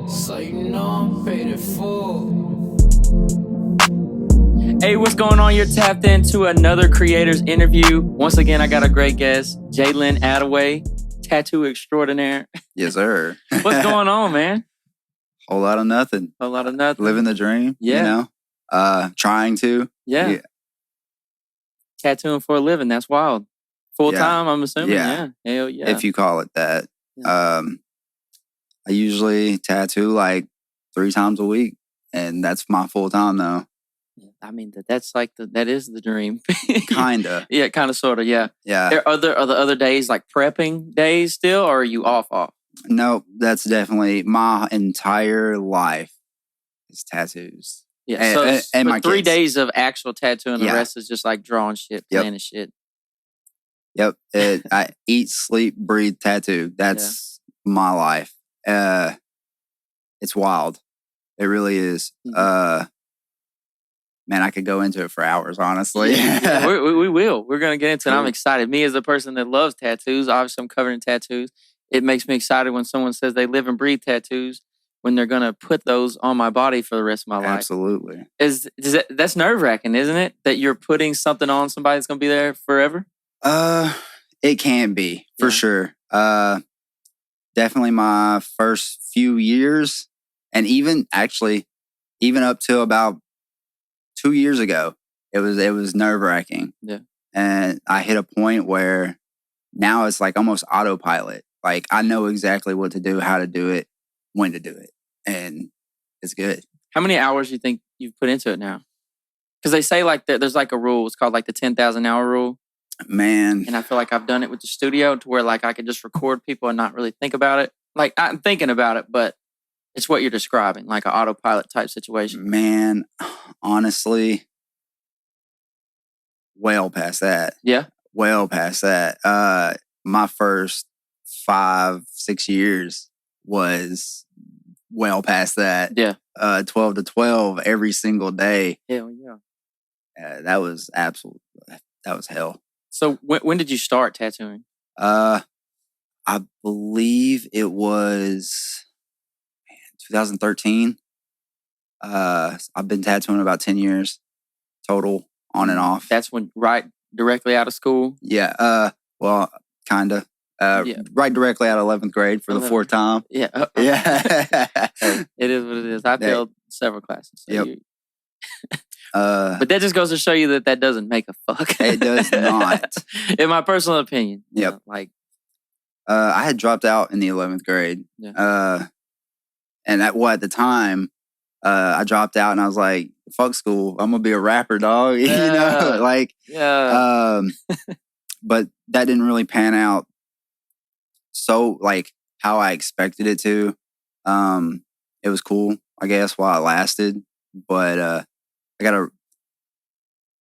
So you know I'm paid in full. Hey, what's going on? You're tapped into another creator's interview. Once again, I got a great guest, Jlynn Attaway, tattoo extraordinaire. Yes, sir. What's going on, man? Whole lot of nothing. A lot of nothing. Living the dream, Yeah. you know? Trying to. Yeah. Tattooing for a living. That's wild. Full time, I'm assuming. Yeah. Hell yeah. If you call it that. Yeah. I usually tattoo like 3 times a week, and that's my full time though. I mean, that's like that is the dream. Kinda. Yeah, kind of, sort of, yeah. Yeah. Are the other days like prepping days still, or are you off? No, that's definitely my entire life is tattoos. Yeah, and my 3 kids. days of actual tattooing, the Yeah. rest is just like drawing shit, Yep. planning shit. Yep. I eat, sleep, breathe tattoo. That's my life. It's wild. It really is. Mhm. Man, I could go into it for hours, honestly. Yeah, we will. We're going to get into it. I'm Cool. excited. Me as a person that loves tattoos, obviously I'm covered in tattoos. It makes me excited when someone says they live and breathe tattoos when they're going to put those on my body for the rest of my life. Absolutely. That's nerve-wracking, isn't it? That you're putting something on somebody that's going to be there forever? It can be, for Yeah. sure. Definitely my first few years, and even up to about 2 years ago, it was nerve-wracking. Yeah. And I hit a point where now it's like almost autopilot. Like I know exactly what to do, how to do it, when to do it, and it's good. How many hours do you think you've put into it now? Because they say like there's like a rule. It's called like the 10,000 hour rule. Man, And I feel like I've done it with the studio to where like I can just record people and not really think about it. Like I'm thinking about it, but it's what you're describing, like an autopilot type situation. man, honestly, well past that. Yeah. Well past that. My first 5-6 years was well past that. Yeah. 12 to 12 every single day. Hell yeah. That was hell. So when did you start tattooing? I believe it was 2013. I've been tattooing about 10 years total, on and off. That's when right directly out of school? Yeah. Well, kinda. Yeah. Right directly out of 11th grade for the 11th. fourth time. Yeah. Yeah. It is what it is. I failed several classes. So Yep. But that just goes to show you that doesn't make a fuck. It does not. In my personal opinion. you Yep. know, like, I had dropped out in the 11th grade. Yeah. And at the time, I dropped out and I was like, fuck school. I'm going to be a rapper, dog. You know, like, yeah. but that didn't really pan out so like how I expected it to. It was cool, I guess, while it lasted. But I gotta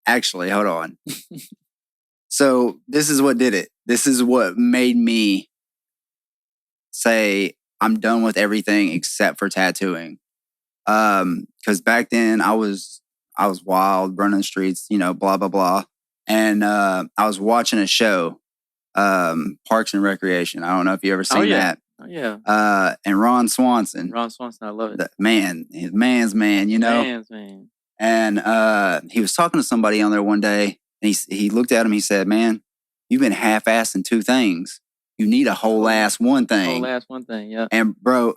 actually hold on. So this is what did it. This is what made me say I'm done with everything except for tattooing. Because back then I was wild, running the streets, you know, blah blah blah. And I was watching a show, Parks and Recreation. I don't know if you ever seen that. Oh yeah. And Ron Swanson. Ron Swanson, I love it. His man's man, you know. Man's man. And he was talking to somebody on there one day, and he looked at him. He said, "Man, you've been half-assing 2 things. You need a whole ass one thing." Whole ass one thing, yeah. And bro,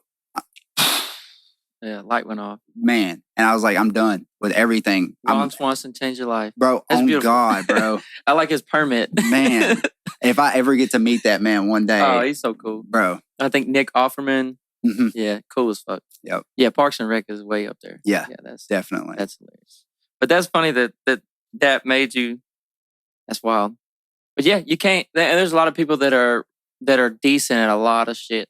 Yeah, light went off. man, and I was like, I'm done with everything. Ron Swanson changed your life. Bro, That's oh beautiful. God, bro. I like his permit. Man, if I ever get to meet that man one day, Oh, he's so cool. bro. I think Nick Offerman. Mhm. Yeah, cool as fuck. Yep. Yeah, Parks and Rec is way up there. Yeah, that's definitely. That's hilarious. But that's funny that made you. That's wild. But yeah, you can't. And there's a lot of people that are decent at a lot of shit.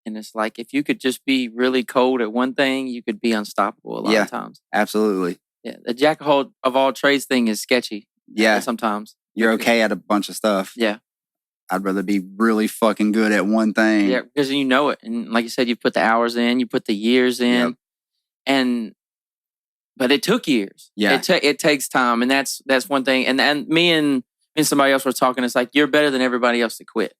And it's like if you could just be really cold at one thing, you could be unstoppable a lot of times. Absolutely. Yeah, the jack of all trades thing is sketchy. Yeah, sometimes you're okay at a bunch of stuff. Yeah. I'd rather be really fucking good at one thing. Yeah, because you know it. And like you said, you put the hours in, you put the years in. Yep. But it took years. Yeah. It takes time. And that's one thing. And me and somebody else were talking, it's like, you're better than everybody else that quit.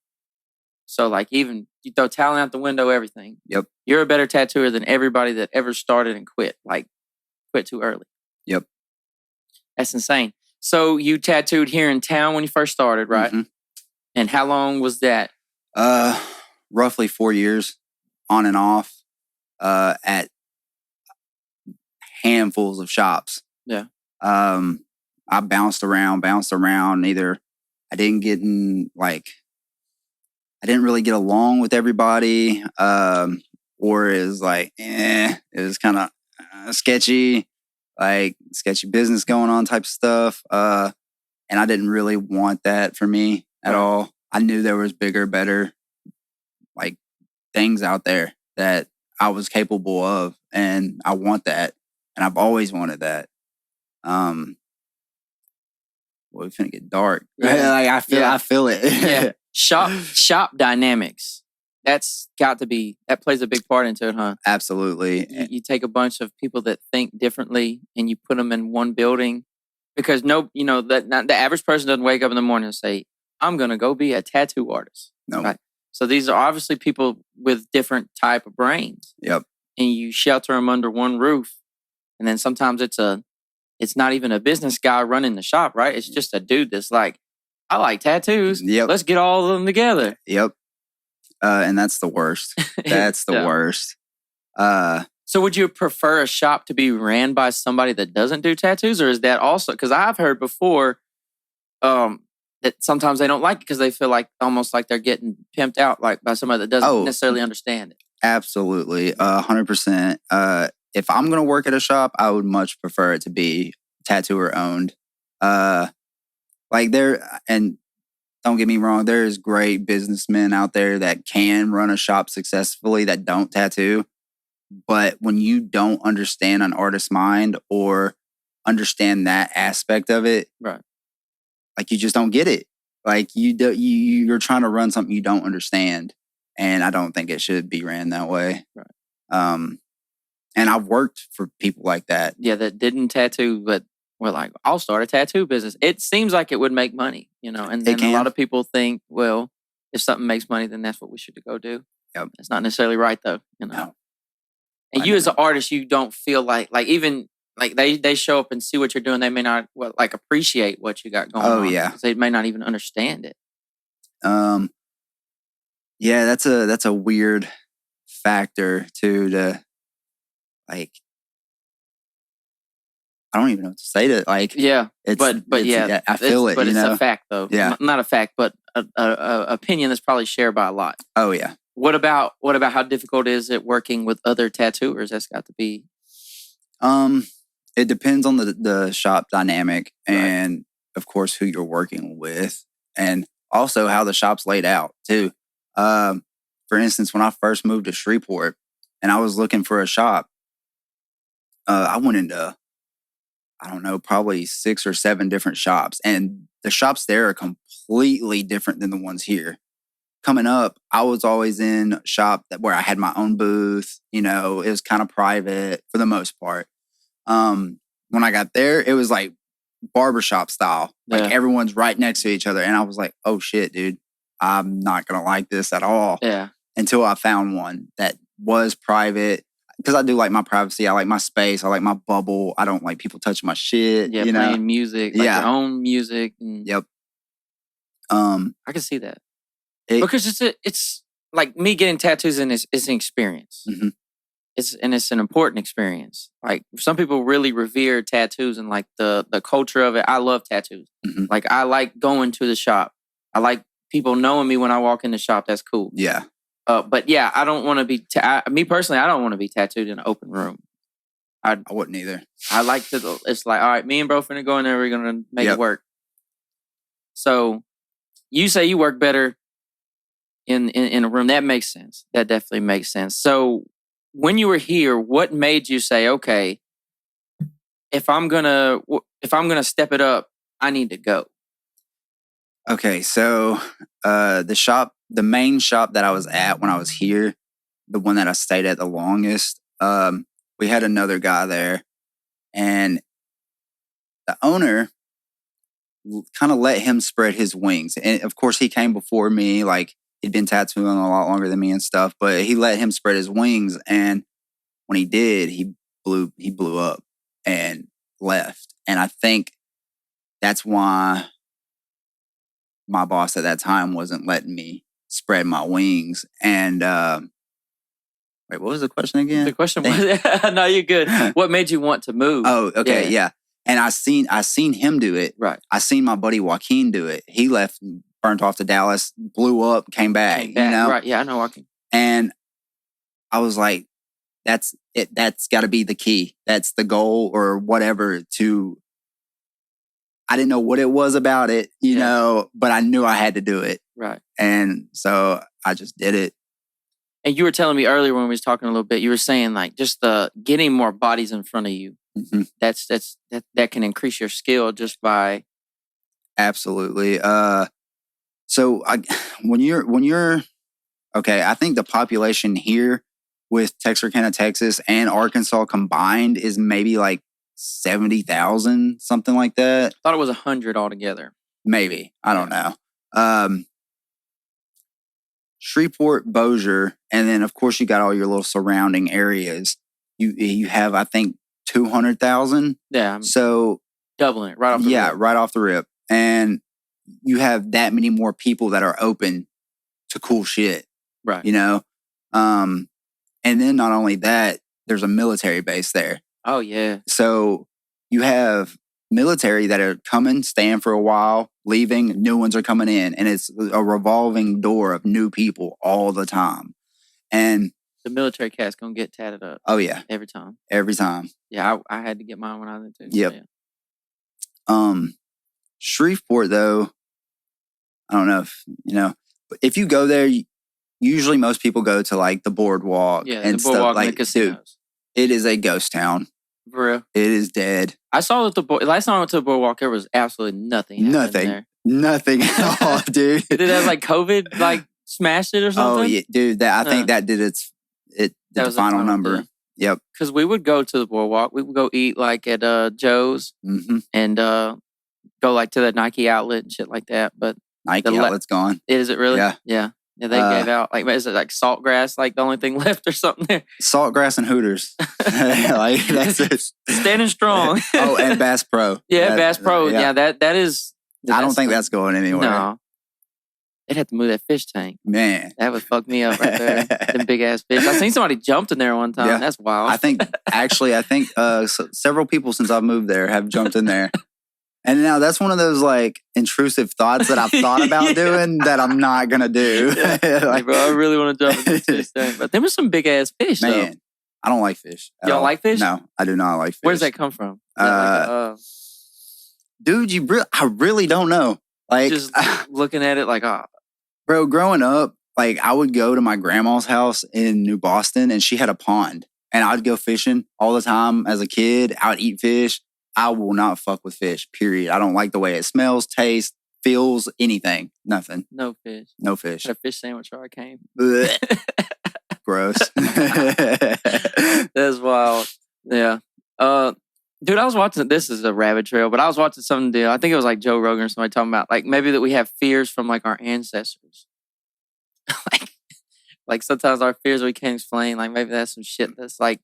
So like even you throw talent out the window, everything. Yep. You're a better tattooer than everybody that ever started and quit. Like quit too early. Yep. That's insane. So you tattooed here in town when you first started, right? Mm-hmm. And how long was that? Roughly 4 years on and off, at handfuls of shops. Yeah. I bounced around. Either I didn't get in, like, I didn't really get along with everybody, or it was like, it was kind of sketchy, like sketchy business going on type stuff. And I didn't really want that for me at all. I knew there was bigger, better, like, things out there that I was capable of, and I want that, and I've always wanted that. Well, it's gonna get dark. Yeah. Like, I feel it. Yeah. Shop dynamics. That plays a big part into it, huh? Absolutely. You take a bunch of people that think differently and you put them in one building, because the average person doesn't wake up in the morning and say, I'm going to go be a tattoo artist. No. Right? So these are obviously people with different type of brains. Yep. And you shelter them under one roof. And then sometimes it's not even a business guy running the shop, right? It's just a dude that's like, I like tattoos. Yep. Let's get all of them together. Yep. And that's the worst. That's the worst. So would you prefer a shop to be ran by somebody that doesn't do tattoos, or is that also, because I've heard before that sometimes they don't like it because they feel like almost like they're getting pimped out, like by somebody that doesn't necessarily understand it. Absolutely. 100%. If I'm going to work at a shop, I would much prefer it to be tattooer owned. And don't get me wrong, there's great businessmen out there that can run a shop successfully that don't tattoo. But when you don't understand an artist's mind or understand that aspect of it, right? Like, you just don't get it. Like, you're trying to run something you don't understand, and I don't think it should be ran that way. Right. And I've worked for people like that. Yeah, that didn't tattoo, but were like, I'll start a tattoo business. It seems like it would make money, and then a lot of people think, well, if something makes money, then that's what we should go do. Yep. It's not necessarily right, though. No. And you as an artist, you don't feel like even like they show up and see what you're doing. They may not appreciate what you got going on. Oh, yeah. They may not even understand it. Yeah, that's a weird factor too, to, like, I don't even know what to say to, like. Yeah, but yeah, I feel it. But it's a fact, though. Yeah, not a fact, but a opinion that's probably shared by a lot. Oh yeah. What about how difficult is it working with other tattooers? That's got to be. It depends on the shop dynamic, and of course who you're working with, and also how the shop's laid out too. For instance, when I first moved to Shreveport and I was looking for a shop, I went into, I don't know, probably 6 or 7 different shops, and the shops there are completely different than the ones here. Coming up, I was always in a shop where I had my own booth. It was kind of private for the most part. When I got there, it was like barbershop style. Like, everyone's right next to each other. And I was like, oh shit, dude, I'm not going to like this at all. Yeah. Until I found one that was private. Because I do like my privacy. I like my space. I like my bubble. I don't like people touching my shit. Yeah, playing music. Like your own music. And yep. I can see that. Because it's like me getting tattoos is an experience. Mm-hmm. It's an important experience. Like, some people really revere tattoos and like the culture of it. I love tattoos. Mm-hmm. Like, I like going to the shop. I like people knowing me when I walk in the shop. That's cool. Yeah. But yeah, I don't want to be. Me personally, I don't want to be tattooed in an open room. I wouldn't either. I like to. It's like, all right, me and bro finna go in there. We're gonna make it work. So, you say you work better in a room. That makes sense. That definitely makes sense. So, when you were here, what made you say, okay, if I'm gonna step it up, I need to go? Okay, so the main shop that I was at when I was here, the one that I stayed at the longest, we had another guy there, and the owner kind of let him spread his wings. And of course, he came before me. Like, He'd been tattooing a lot longer than me and stuff, but he let him spread his wings. And when he did, he blew up and left. And I think that's why my boss at that time wasn't letting me spread my wings. And wait, what was the question again? The question was, no, you're good. What made you want to move? Oh, okay, yeah. And I seen him do it. Right. I seen my buddy Joaquin do it. He left, burnt off to Dallas, blew up, came back. You know? Right. Yeah, I know Joaquin. And I was like, that's it. That's got to be the key. That's the goal or whatever. I didn't know what it was about it, you know, but I knew I had to do it. Right. And so I just did it. And you were telling me earlier when we was talking a little bit, you were saying like just getting more bodies in front of you. Mm-hmm. That can increase your skill just by. Absolutely. So when you're okay, I think the population here with Texarkana, Texas and Arkansas combined is maybe like 70,000, something like that. I thought it was 100 altogether. Maybe. I don't know. Shreveport, Bossier, and then of course you got all your little surrounding areas. You have, I think, 200,000. Yeah. So doubling it right off the rip. Right off the rip. And you have that many more people that are open to cool shit. Right. You know? And then not only that, there's a military base there. Oh, yeah. So you have military that are coming, staying for a while, leaving, new ones are coming in. And it's a revolving door of new people all the time. And the military cat's going to get tatted up. Oh, yeah. Every time. Every time. Yeah, I had to get mine when I was in too. Yep. Yeah. Shreveport, though, I don't know if, but if you go there, usually most people go to like the boardwalk and the boardwalk stuff. Like, and the casinos. Dude, it is a ghost town. For real. It is dead. I saw that last time I went to the boardwalk, there was absolutely nothing. Nothing at all, dude. Did that like COVID like smashed it or something? Oh yeah, dude. I think that did the final number. Yeah. Yep. Because we would go to the boardwalk. We would go eat like at Joe's and go like to the Nike outlet and shit like that. But Nike outlet's gone. Is it really? Yeah. Yeah. Yeah, they gave out like, is it like Saltgrass, like the only thing left or something there? Saltgrass and Hooters. Like that's it. Standing strong. Oh, and Bass Pro. Yeah, Bass Pro. Yeah, that is. I don't think that's going anywhere. No. They'd have to move that fish tank. Man. That would fuck me up right there. Them big ass fish. I seen somebody jumped in there one time. Yeah. That's wild. I think several people since I've moved there have jumped in there. And now that's one of those like intrusive thoughts that I've thought about doing that I'm not going to do. Like, bro, I really want to jump in this fish tank. But there was some big ass fish, man, though. I don't like fish. You don't like fish? No, I do not like fish. Where does that come from? Dude, I really don't know. Like, just looking at it like, bro, growing up, like I would go to my grandma's house in New Boston and she had a pond and I'd go fishing all the time as a kid. I would eat fish. I will not fuck with fish, period. I don't like the way it smells, tastes, feels, anything. Nothing. No fish. No fish. Had a fish sandwich where I came. Gross. That's wild. Yeah. Dude, I was watching, this is a rabbit trail, but I was watching something, I think it was like Joe Rogan or somebody talking about like maybe that we have fears from like our ancestors. like sometimes our fears we can't explain. Like maybe that's some shit that's like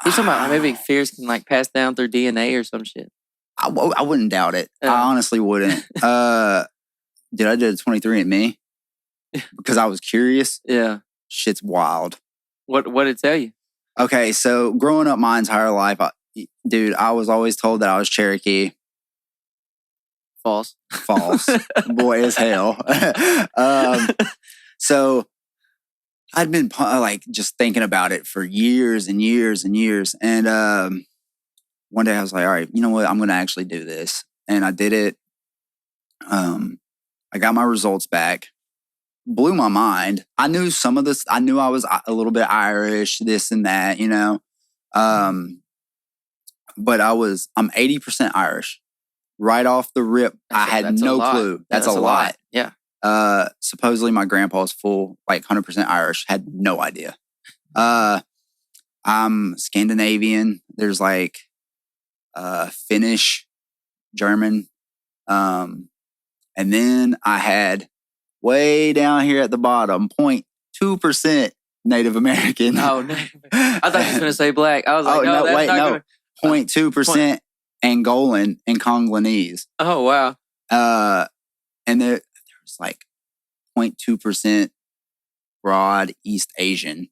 he's talking about maybe fears can like pass down through DNA or some shit. I wouldn't doubt it. I honestly wouldn't. Dude, I did a 23andMe because I was curious. Yeah. Shit's wild. What did it tell you? Okay, so growing up my entire life, I was always told that I was Cherokee. False. Boy as hell. So I'd been like just thinking about it for years and years and years. And one day I was like, all right, you know what? I'm going to actually do this. And I did it. I got my results back. Blew my mind. I knew some of this. I knew I was a little bit Irish, this and that, you know. But I'm 80% Irish. Right off the rip, I had no clue. That's a lot. Yeah. Supposedly my grandpa's full, like 100% Irish. Had no idea. I'm Scandinavian. There's like Finnish, German. And then I had way down here at the bottom, 0.2% Native American. Oh, no. I thought you were going to say black. I was like, no, that's not no. 0.2% Angolan and Congolese. Oh, wow. And there's like 0.2% broad East Asian.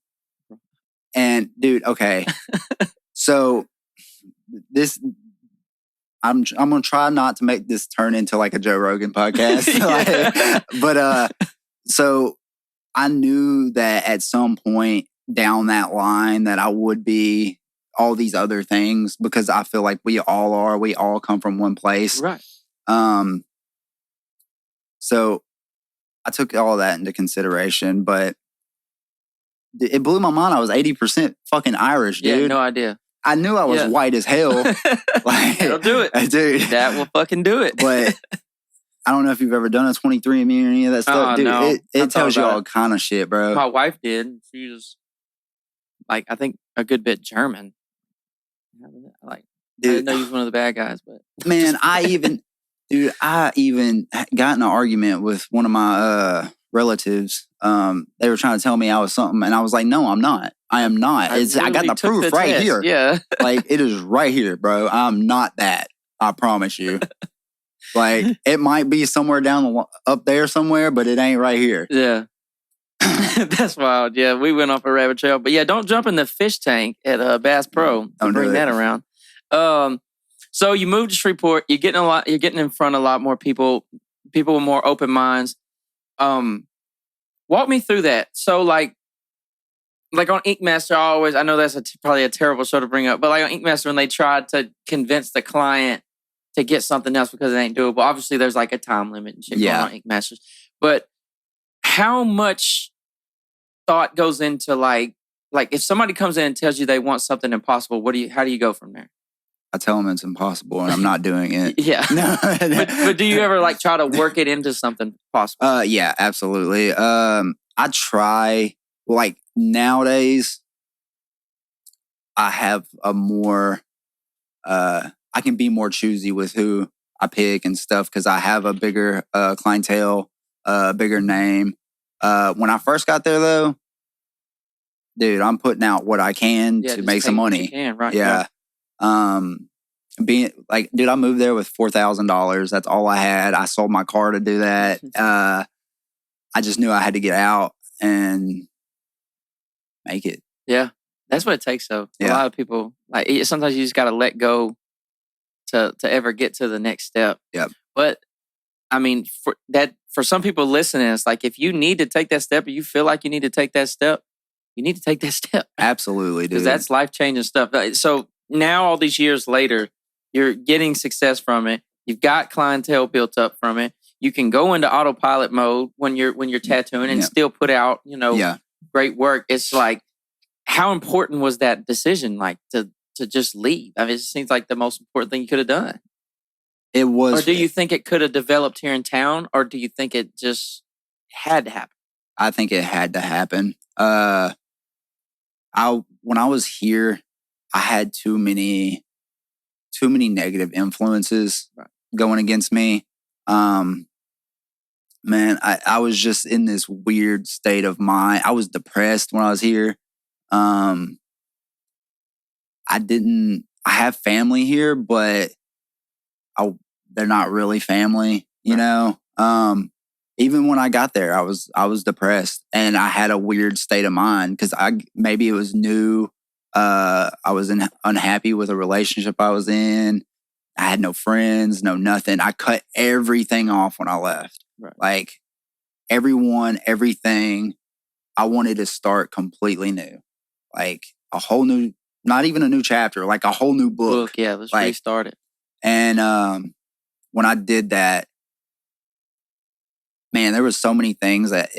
And dude, okay. So this, I'm gonna try not to make this turn into like a Joe Rogan podcast. So I knew that at some point down that line that I would be all these other things because I feel like we all come from one place. Right. So I took all that into consideration, but it blew my mind. I was 80% fucking Irish, dude. Yeah, no idea. I knew I was white as hell. Like, it'll do it. Dude. That will fucking do it. But I don't know if you've ever done a 23andMe or any of that stuff. Dude, no. it tells you all kind of shit, bro. My wife did. She was like, I think a good bit German. Like, dude, I didn't know he was one of the bad guys, but man, I even got in an argument with one of my relatives. They were trying to tell me I was something, and I was like, "No, I'm not. I am not. I got the proof right here. Yeah, like it is right here, bro. I'm not that. I promise you. Like it might be somewhere up there somewhere, but it ain't right here. Yeah." That's wild. Yeah, we went off a rabbit trail. But yeah, don't jump in the fish tank at Bass Pro to bring that around. So you moved to Shreveport. You're getting in front of a lot more people with more open minds. Walk me through that. So like on Ink Master, I know that's probably a terrible show to bring up, but like on Ink Master, when they tried to convince the client to get something else because it ain't doable, obviously there's like a time limit and shit going on Ink Masters. But how much thought goes into like if somebody comes in and tells you they want something impossible, how do you go from there? I tell them it's impossible and I'm not doing it. Yeah. No. but do you ever like try to work it into something possible? Yeah, absolutely. I try, like nowadays, I have a more, I can be more choosy with who I pick and stuff because I have a bigger clientele, bigger name. When I first got there though, dude, I'm putting out what I can to make some money. You can, right? Yeah. Being like, dude, I moved there with $4,000. That's all I had. I sold my car to do that. I just knew I had to get out and make it. Yeah, that's what it takes. Though a lot of people like sometimes you just got to let go to ever get to the next step. Yeah. But I mean, for some people listening, it's like if you need to take that step, or you feel like you need to take that step, you need to take that step. Absolutely, dude. Because that's life-changing stuff. So now, all these years later, you're getting success from it. You've got clientele built up from it. You can go into autopilot mode when you're tattooing and still put out, great work. It's like, how important was that decision, like to just leave? I mean, it seems like the most important thing you could have done. It was. Or do you think it could have developed here in town, or do you think it just had to happen? I think it had to happen. When I was here, I had too many negative influences going against me. Man, I was just in this weird state of mind. I was depressed when I was here. I have family here, but they're not really family, you know? Even when I got there, I was depressed and I had a weird state of mind because maybe it was new. I was unhappy with a relationship I was in. I had no friends, no nothing. I cut everything off when I left. Right. Like everyone, everything. I wanted to start completely new. Like a whole new, not even a new chapter, like a whole new book. Yeah, let's restart it. And when I did that, man, there was so many things that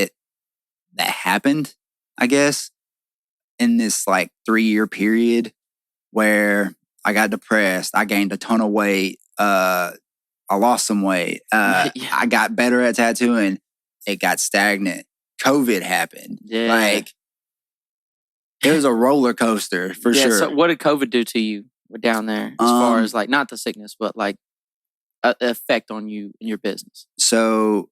happened, I guess, in this like 3-year period where I got depressed. I gained a ton of weight. I lost some weight. I got better at tattooing. It got stagnant. COVID happened. Yeah. Like, it was a roller coaster for sure. So what did COVID do to you down there as far as like, not the sickness, but like effect on you and your business? So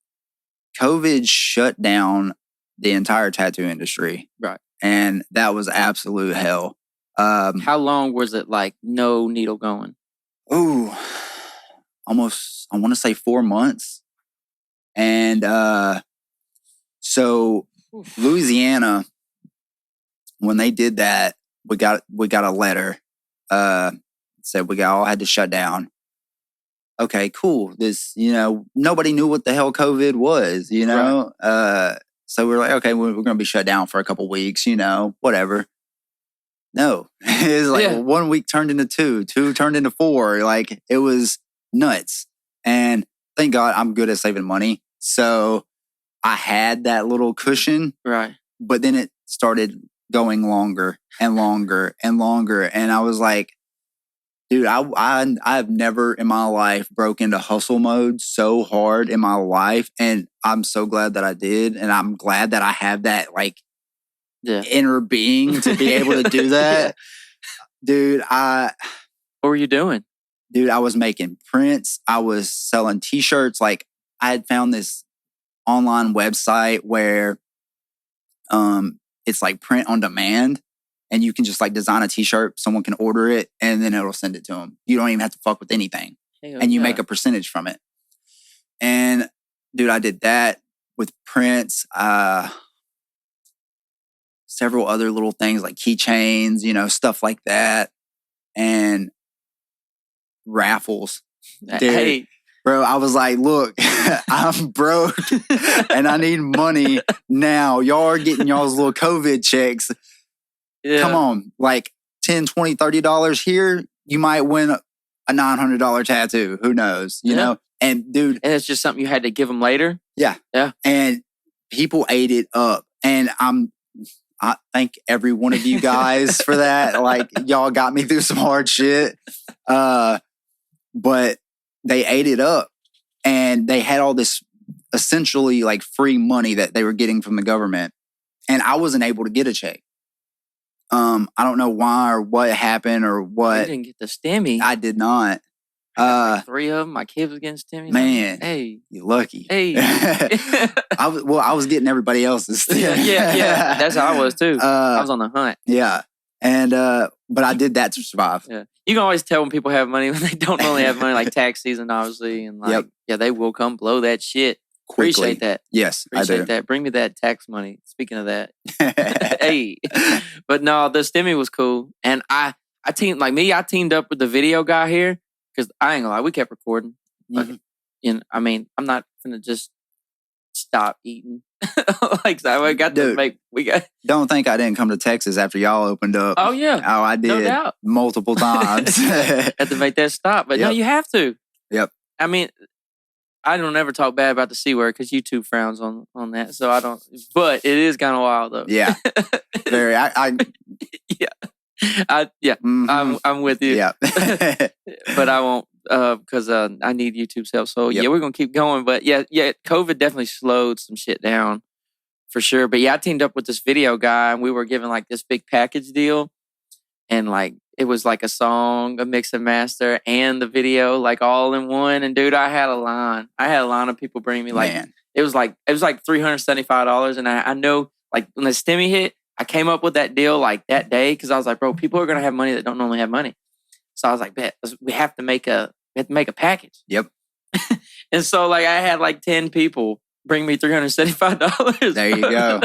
COVID shut down the entire tattoo industry. Right. And that was absolute hell. How long was it like no needle going? Oh, almost, I want to say 4 months. And so Louisiana, when they did that, we got a letter said we all had to shut down. Okay, cool. This, nobody knew what the hell COVID was, Right. So we're like, okay, we're going to be shut down for a couple weeks, whatever. No, it was like 1 week turned into two turned into 4. Like, it was nuts. And thank God I'm good at saving money. So I had that little cushion. Right. But then it started going longer and longer and longer. And I was like, dude, I've never in my life broke into hustle mode so hard in my life. And I'm so glad that I did. And I'm glad that I have that inner being to be able to do that. Dude, what were you doing? Dude, I was making prints. I was selling t-shirts. Like, I had found this online website where it's like print on demand. And you can just like design a t-shirt, someone can order it, and then it'll send it to them. You don't even have to fuck with anything. And you make a percentage from it. And dude, I did that with prints, several other little things like keychains, stuff like that. And raffles. Dude, hey. Bro, I was like, look, I'm broke and I need money now. Y'all are getting y'all's little COVID checks. Yeah. Come on, like $10, $20, $30 here, you might win a $900 tattoo. Who knows, you know? And dude. And it's just something you had to give them later? Yeah. Yeah. And people ate it up. And I thank every one of you guys for that. Like, y'all got me through some hard shit. But they ate it up. And they had all this essentially like free money that they were getting from the government. And I wasn't able to get a check. I don't know why or what happened or what. You didn't get the stimmy. I did not. Like 3 of them. My kid was getting stimmy. Man, hey, you're lucky. Hey, I was getting everybody else's. Yeah. That's how I was too. I was on the hunt. Yeah, and but I did that to survive. Yeah, you can always tell when people have money when they don't really have money, like tax season, obviously, and like they will come blow that shit. Quickly. Appreciate that. Yes, appreciate I do. that. Bring me that tax money. Speaking of that, hey, but no, the stimmy was cool, and I teamed up with the video guy here because I ain't gonna lie, we kept recording. Mm-hmm. I mean, I'm not gonna just stop eating. Like I got to make. We got. Don't think I didn't come to Texas after y'all opened up. Oh yeah. Oh, I did. No doubt. Multiple times. Had to make that stop, but no, you have to. Yep. I mean. I don't ever talk bad about the C word because YouTube frowns on that. So I don't, but it is kind of wild though. Yeah. Very. Yeah. Mm-hmm. I'm with you. Yeah. But I won't because I need YouTube's help. So yeah, we're going to keep going. But yeah, COVID definitely slowed some shit down for sure. But yeah, I teamed up with this video guy and we were given like this big package deal. And like, it was like a song, a mix and master, and the video, like all in one. And dude, I had a line of people bringing me like, it was like $375. And I know like when the stimmy hit, I came up with that deal like that day. Cause I was like, bro, people are going to have money that don't normally have money. So I was like, bet we have to make a package. Yep. And so like, I had like 10 people bring me $375. There you go.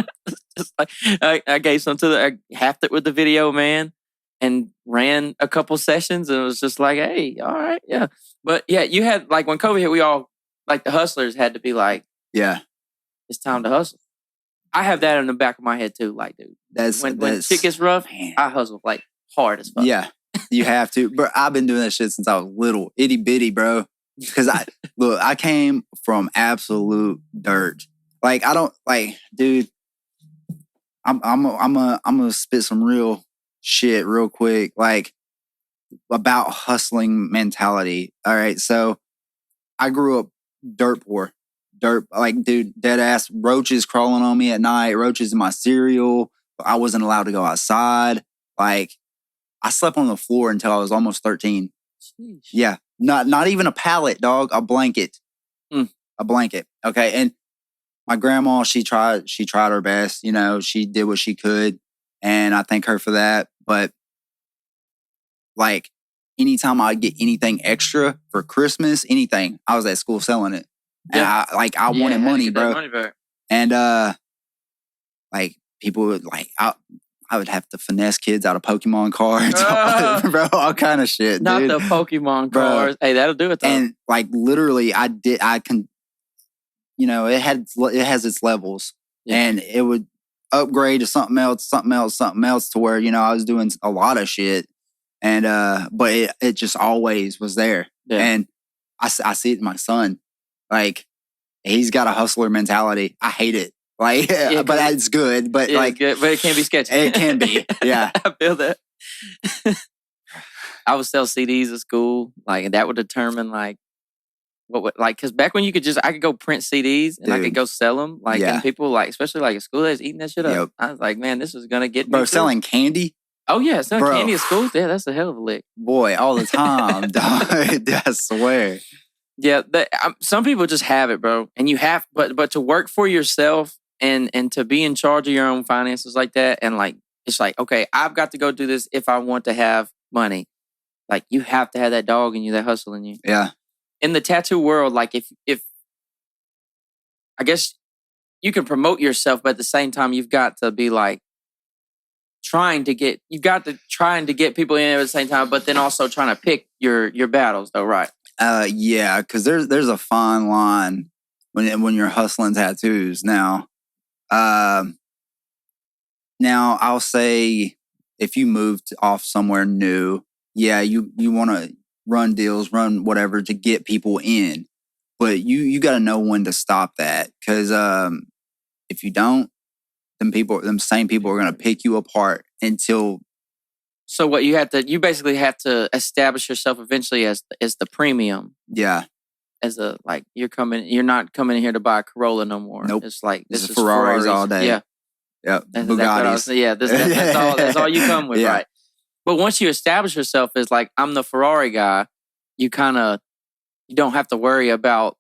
Just like, I gave some I halved it with the video man. And ran a couple sessions and it was just like, hey, all right, yeah. But yeah, you had like when COVID hit, we all like the hustlers had to be like, yeah, it's time to hustle. I have that in the back of my head too. Like, dude, when shit gets rough, man. I hustle like hard as fuck. Yeah, you have to. But I've been doing that shit since I was little, itty bitty, bro. Because I came from absolute dirt. Like I don't like, dude. I'm gonna spit some real shit real quick, like about hustling mentality. All right, so I grew up dirt poor, like dude, dead ass roaches crawling on me at night, roaches in my cereal. I wasn't allowed to go outside. Like I slept on the floor until I was almost 13. Sheesh. Yeah, not even a pallet, dog, a blanket, a blanket. Okay, and my grandma, she tried her best. You know, she did what she could, and I thank her for that. But like, anytime I get anything extra for Christmas, anything, I was at school selling it. And I wanted money, bro. Money back. And like people would I would have to finesse kids out of Pokemon cards, bro, all kind of shit. Not dude. the Pokemon cards. Hey, that'll do it though. And like literally, I can, you know, it has its levels, and it would upgrade to something else, to where, you know, I was doing a lot of shit, and but it just always was there, and I see it in my son, like he's got a hustler mentality. I hate it. Like, but it's good. But like, good, but it can be sketchy. It can be, yeah. I feel that. I would sell CDs at school, like, and that would determine like what would, like, because back when I could go print CDs and I could go sell them, like, and people like, especially like at school, they was eating that shit up. Yep. I was like, man, this is gonna get me. Bro, selling candy. Oh yeah, selling candy at school. Yeah, that's a hell of a lick, boy, all the time, dog. I swear. Yeah, some people just have it, bro, and you have, but to work for yourself. And to be in charge of your own finances like that, and like it's like, okay, I've got to go do this if I want to have money. Like, you have to have that dog in you, that hustle in you. Yeah. In the tattoo world, like if I guess you can promote yourself, but at the same time, you've got to be like trying to get people in at the same time, but then also trying to pick your battles, though, right? Yeah, because there's a fine line when you're hustling tattoos now. Now I'll say, if you moved off somewhere new, yeah, you want to run deals, run whatever to get people in, but you got to know when to stop that, because if you don't, them same people are going to pick you apart until. So what you basically have to establish yourself eventually as the premium. Yeah. As you're not coming in here to buy a Corolla no more. Nope. It's like, this is Ferraris all day. Yeah. Yep. Bugattis. That's all you come with, right? But once you establish yourself as like, I'm the Ferrari guy, you don't have to worry about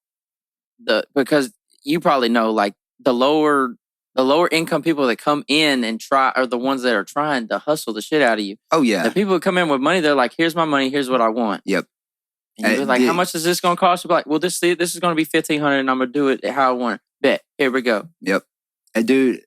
because you probably know, like, the lower income people that come in and try are the ones that are trying to hustle the shit out of you. Oh yeah. The people who come in with money, they're like, here's my money, here's what I want. Yep. And you're like, how much is this going to cost? You're like, well, this is going to be $1,500, and I'm going to do it how I want it. Bet. Here we go. Yep. Dude.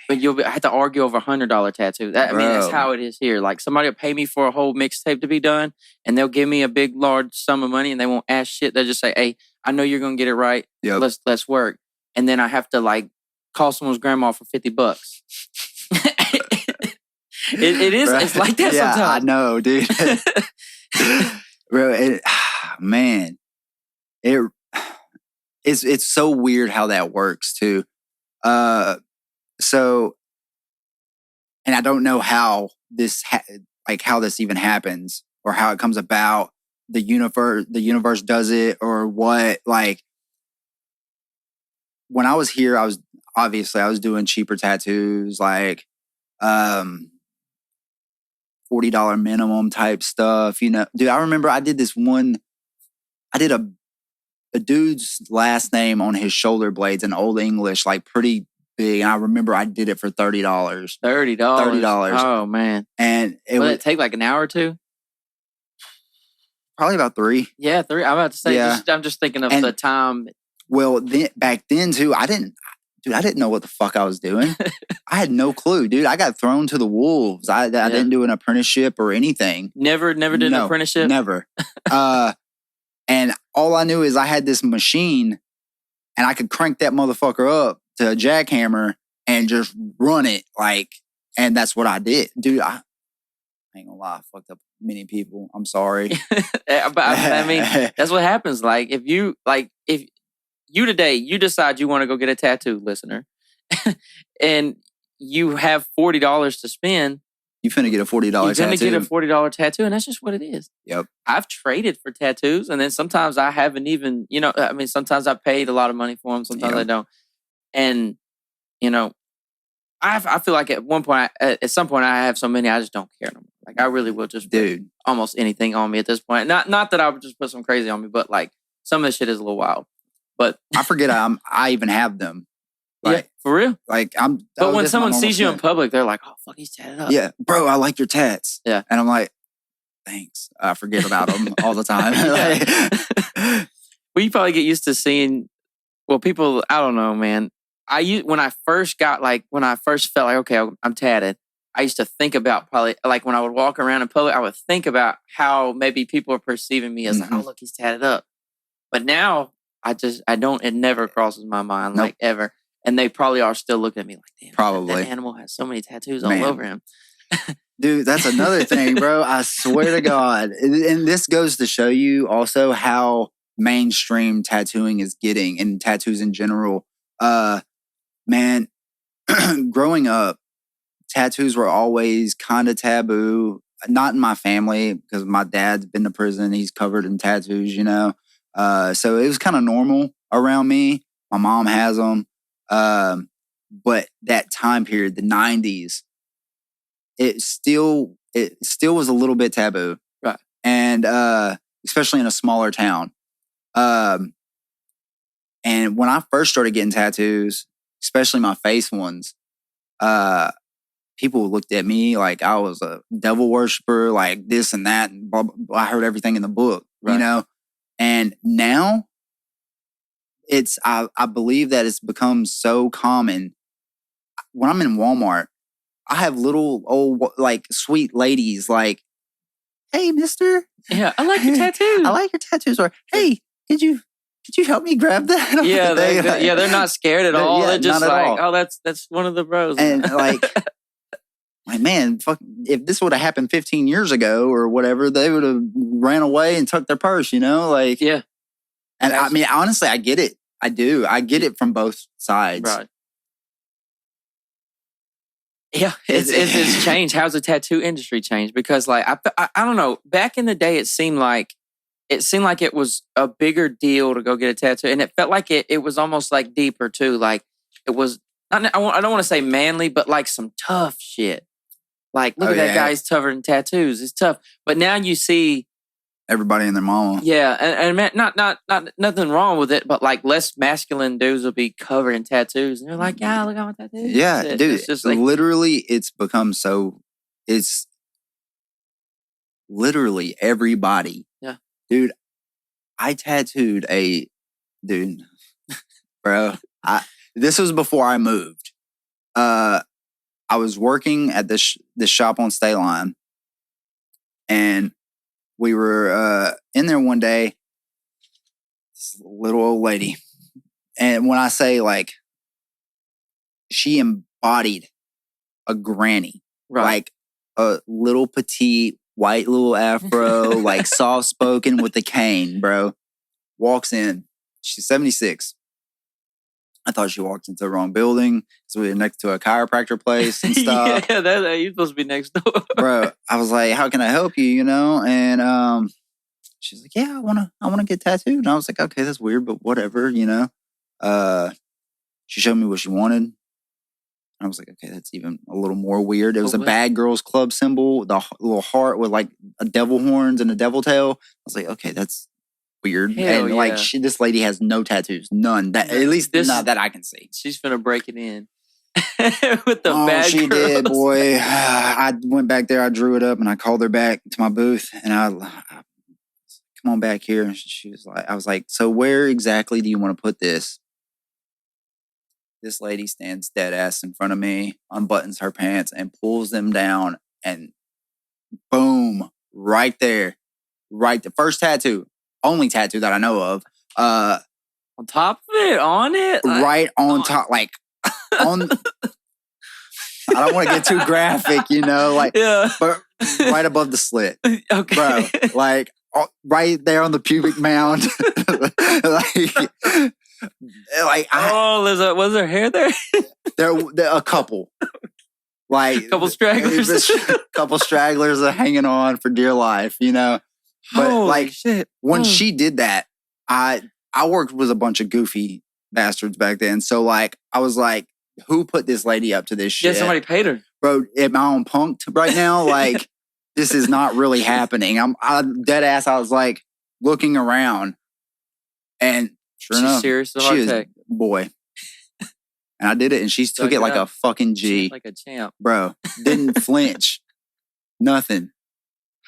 But I have to argue over $100 tattoo. I mean, that's how it is here. Like, somebody will pay me for a whole mixtape to be done, and they'll give me a big, large sum of money, and they won't ask shit. They'll just say, hey, I know you're going to get it right. Yep. Let's work. And then I have to, like, call someone's grandma for $50. It is. Right. It's like that sometimes. I know, dude. Bro, man, it's so weird how that works too. So, and I don't know how this how this even happens, or how it comes about. The universe does it, or what? Like, when I was here, I was doing cheaper tattoos, like $40 minimum type stuff, you know. Dude, I remember I did a dude's last name on his shoulder blades in Old English, like pretty big. And I remember I did it for $30. $30. Oh, man. And Will it take like an hour or two? Probably about 3. Yeah, 3. I'm about to say, I'm just thinking of the time. Well, back then too, I didn't know what the fuck I was doing. I had no clue, dude. I got thrown to the wolves. I didn't do an apprenticeship or anything. Never did an apprenticeship? Never. And all I knew is I had this machine, and I could crank that motherfucker up to a jackhammer and just run it, like, and that's what I did. Dude, I ain't gonna lie, I fucked up many people. I'm sorry. But I mean, that's what happens. Like, if you today, you decide you want to go get a tattoo, listener, and you have $40 to spend. You finna get a $40 tattoo. You're gonna get a $40 tattoo, and that's just what it is. Yep. I've traded for tattoos, and then sometimes I haven't even, sometimes I paid a lot of money for them, sometimes I don't. And, I feel like at some point I have so many, I just don't care no more. Like, I really will just put almost anything on me at this point. Not that I would just put some crazy on me, but like, some of this shit is a little wild. But I forget I even have them. Like, for real. like I'm. But when this is my someone normal sees you in shit. public, they're like, "Oh, fuck, he's tatted up." Yeah, bro, I like your tats. Yeah. And I'm like, thanks. I forget about them all the time. Well, you probably get used to seeing. Well, people, I don't know, man. When I first felt like, okay, I'm tatted. I used to think about probably like when I would walk around in public, I would think about how maybe people are perceiving me as like, oh, look, he's tatted up. But now it never crosses my mind like ever. And they probably are still looking at me like, damn, probably that animal has so many tattoos all over him. Dude, that's another thing, bro. I swear to God. And this goes to show you also how mainstream tattooing is getting and tattoos in general. Man, growing up, tattoos were always kind of taboo. Not in my family because my dad's been to prison. He's covered in tattoos, you know. So it was kind of normal around me. My mom has them. But that time period, the 90s, it still was a little bit taboo. Right. And especially in a smaller town. And when I first started getting tattoos, especially my face ones, people looked at me like I was a devil worshiper, like this and that. And blah, blah, blah. I heard everything in the book, you know? And now I believe that it's become so common. When I'm in Walmart, I have little old, like, sweet ladies like, hey, mister. Yeah, I like your tattoos. I like your tattoos. Or, hey, could you help me grab that? Yeah, they're not scared at all. They're just like, oh, that's one of the bros. And like man, fuck, if this would have happened 15 years ago or whatever, they would have ran away and took their purse, you know? Like, yeah. And I mean, honestly, I get it. I do. I get it from both sides. Right. Yeah, it's changed. How's the tattoo industry changed? Because like I don't know. Back in the day, it seemed like it was a bigger deal to go get a tattoo, and it felt like it was almost like deeper too. Like it was. I don't want to say manly, but like some tough shit. Like look at that guy, he's covered in tattoos. It's tough. But now you see everybody and their mama. Yeah, and not nothing wrong with it, but like less masculine dudes will be covered in tattoos, and they're like, "Yeah, look at my tattoos." Yeah, dude, it's just like, literally, it's become so. It's literally everybody. Yeah, dude, I tattooed bro. This was before I moved. I was working at this shop on State Line, and we were in there one day, this little old lady. And when I say like, she embodied a granny, like a little petite, white little afro, like soft spoken with a cane, bro. Walks in, she's 76. I thought she walked into the wrong building. So we were next to a chiropractor place and stuff. Yeah, you're supposed to be next door. Bro, I was like, how can I help you, you know? And she's like, yeah, I wanna get tattooed. And I was like, okay, that's weird, but whatever, you know? She showed me what she wanted. I was like, okay, that's even a little more weird. It was a Bad Girls Club symbol, the little heart with like a devil horns and a devil tail. I was like, okay, that's weird. Hell and like, this lady has no tattoos, none. At least not that I can see. She's finna break it in with the Bad she Girls. Did, boy. I went back there, I drew it up, and I called her back to my booth, and I come on back here. And she was like, I was like, so where exactly do you want to put this? This lady stands dead ass in front of me, unbuttons her pants, and pulls them down, and boom, right there. Right, the first tattoo, only tattoo that I know of. On top of it, on it? Right on top, like, on... I don't want to get too graphic, you know, like, but right above the slit. Okay. Bro, like, right there on the pubic mound. Was there hair there? there a couple. Like, a couple stragglers. Couple stragglers are hanging on for dear life, you know? But holy like, shit. When she did that, I worked with a bunch of goofy bastards back then. So like, I was like, who put this lady up to this shit? Yeah, somebody paid her. Bro, am I on punked right now? Like, this is not really happening. I'm dead ass. I was like looking around, and sure enough, serious. She is, boy. And I did it, and she took it like a fucking G. Like a champ. Bro, didn't flinch. Nothing.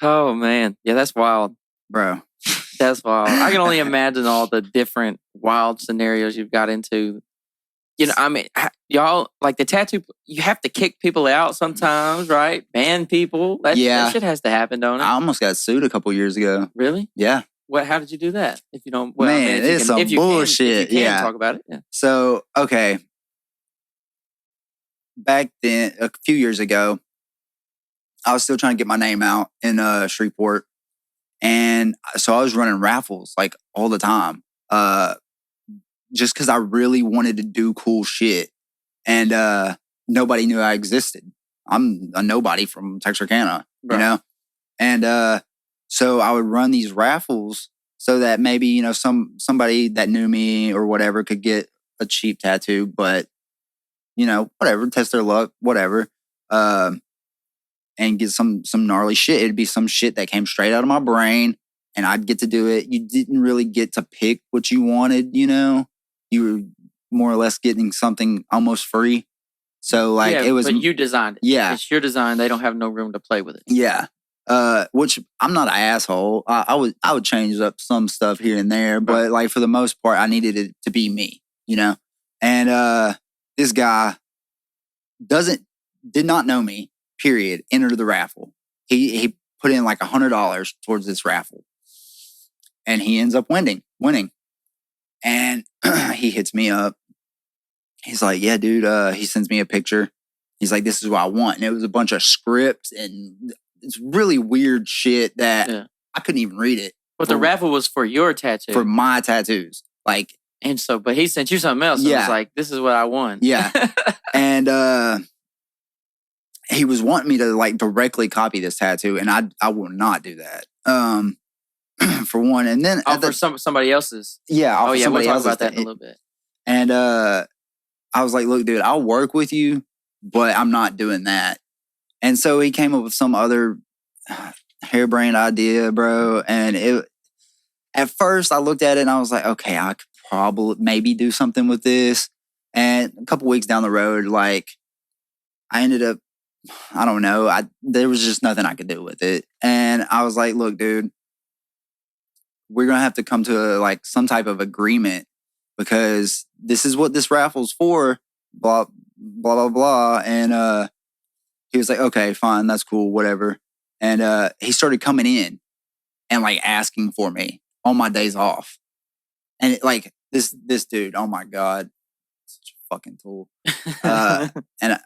Oh, man. Yeah, that's wild. Bro. That's wild. I can only imagine all the different wild scenarios you've got into. You know, I mean, y'all, like the tattoo, you have to kick people out sometimes, right? Ban people. That shit has to happen, don't it? I almost got sued a couple years ago. Really? Yeah. How did you do that? If you don't, Man, it's some bullshit. If you can talk about it. Yeah. So, okay. Back then, a few years ago, I was still trying to get my name out in Shreveport. And so I was running raffles like all the time. Just because I really wanted to do cool shit. And nobody knew I existed. I'm a nobody from Texarkana, you know? And so I would run these raffles so that maybe, you know, somebody that knew me or whatever could get a cheap tattoo, but, you know, whatever, test their luck, whatever. And get some gnarly shit. It'd be some shit that came straight out of my brain, and I'd get to do it. You didn't really get to pick what you wanted, you know? You were more or less getting something almost free. So, like, it was... but you designed it. Yeah. It's your design. They don't have no room to play with it. Yeah. Which, I'm not an asshole. I would change up some stuff here and there, but, like, for the most part, I needed it to be me, you know? And this guy did not know me. Period. Entered the raffle. He put in like $100 towards this raffle, and he ends up winning. And he hits me up. He's like, "Yeah, dude." He sends me a picture. He's like, "This is what I want," and it was a bunch of scripts and it's really weird shit that I couldn't even read it. But the raffle was for your tattoo, for my tattoos, like. And so, but he sent you something else. Yeah, it was like, "This is what I want." Yeah, and he was wanting me to like directly copy this tattoo, and I will not do that. For one, and then for somebody else's. Yeah. We'll talk about that in a little bit. And I was like, "Look, dude, I'll work with you, but I'm not doing that." And so he came up with some other harebrained idea, bro. And at first I looked at it and I was like, "Okay, I could probably maybe do something with this." And a couple weeks down the road, like I ended up. I don't know. There was just nothing I could do with it. And I was like, "Look, dude, we're going to have to come to like some type of agreement because this is what this raffle's for, blah, blah, blah, blah." And he was like, "Okay, fine. That's cool. Whatever." And he started coming in and like asking for me on my days off. And like this dude, oh my God, such a fucking tool. And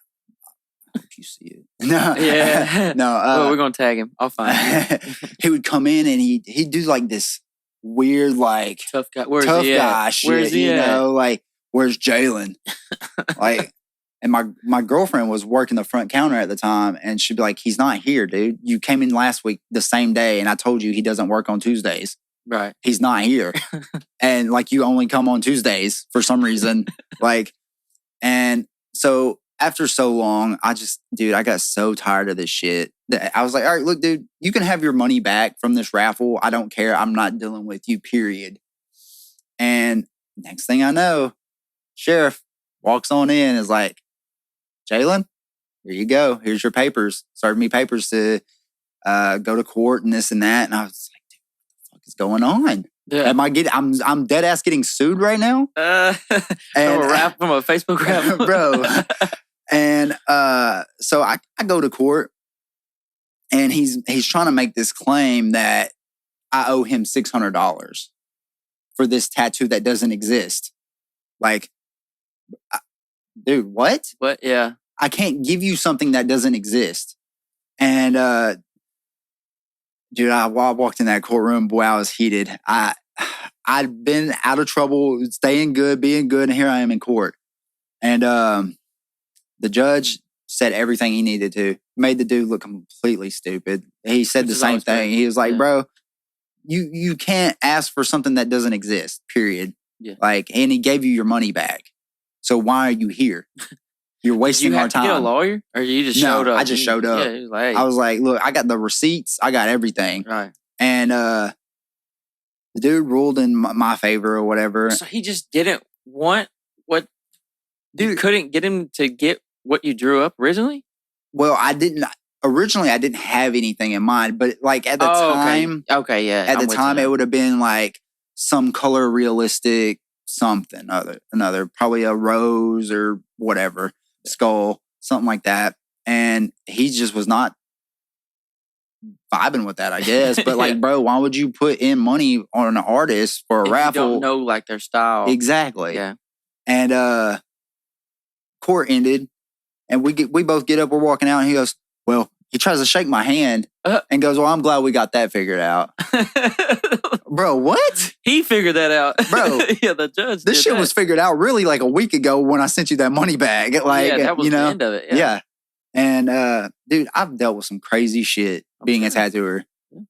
hope you see it. No, yeah, no. Well, we're gonna tag him. I'll find him. He would come in and he'd do like this weird, like tough guy shit. Where's he know, like where's Jlynn? Like, and my girlfriend was working the front counter at the time, and she'd be like, "He's not here, dude. You came in last week the same day, and I told you he doesn't work on Tuesdays. Right? He's not here, and like you only come on Tuesdays for some reason, like." And so after so long, I got so tired of this shit that I was like, "All right, look, dude, you can have your money back from this raffle. I don't care. I'm not dealing with you, period." And next thing I know, sheriff walks on in and is like, "Jlynn, here you go. Here's your papers." Served me papers to go to court and this and that. And I was like, "Dude, what the fuck is going on? Yeah. I'm dead ass getting sued right now?" And from a Facebook rap, bro. And so I go to court, and he's trying to make this claim that I owe him $600 for this tattoo that doesn't exist. Like, dude, what? What? Yeah. I can't give you something that doesn't exist. And dude, I walked in that courtroom, boy, I was heated. I'd been out of trouble, staying good, being good, and here I am in court. And the judge said everything he needed to, made the dude look completely stupid. He said the same thing. He was like, "Bro, you can't ask for something that doesn't exist, period." Yeah. Like, and he gave you your money back. So why are you here? You're wasting our time. Did you get a lawyer? Or you just showed up? I just showed up. Yeah, like, I was like, "Look, I got the receipts. I got everything." Right. And the dude ruled in my favor or whatever. So he just didn't want what You couldn't get him to get what you drew up originally? Well, I didn't have anything in mind, but like at the time, okay, yeah. At the time, it would have been like some color realistic something another, probably a rose or whatever, skull, something like that. And he just was not vibing with that, I guess. But like, bro, why would you put in money on an artist for a raffle? You don't know like their style. Exactly. Yeah. And court ended, and we both get up, we're walking out, and he goes, well, he tries to shake my hand and goes, well, I'm glad we got that figured out. Bro, what? He figured that out. Bro. Yeah, the judge This shit was figured out really like a week ago when I sent you that money bag. Like, yeah, that was the end of it. Yeah. And dude, I've dealt with some crazy shit being a tattooer. Yeah.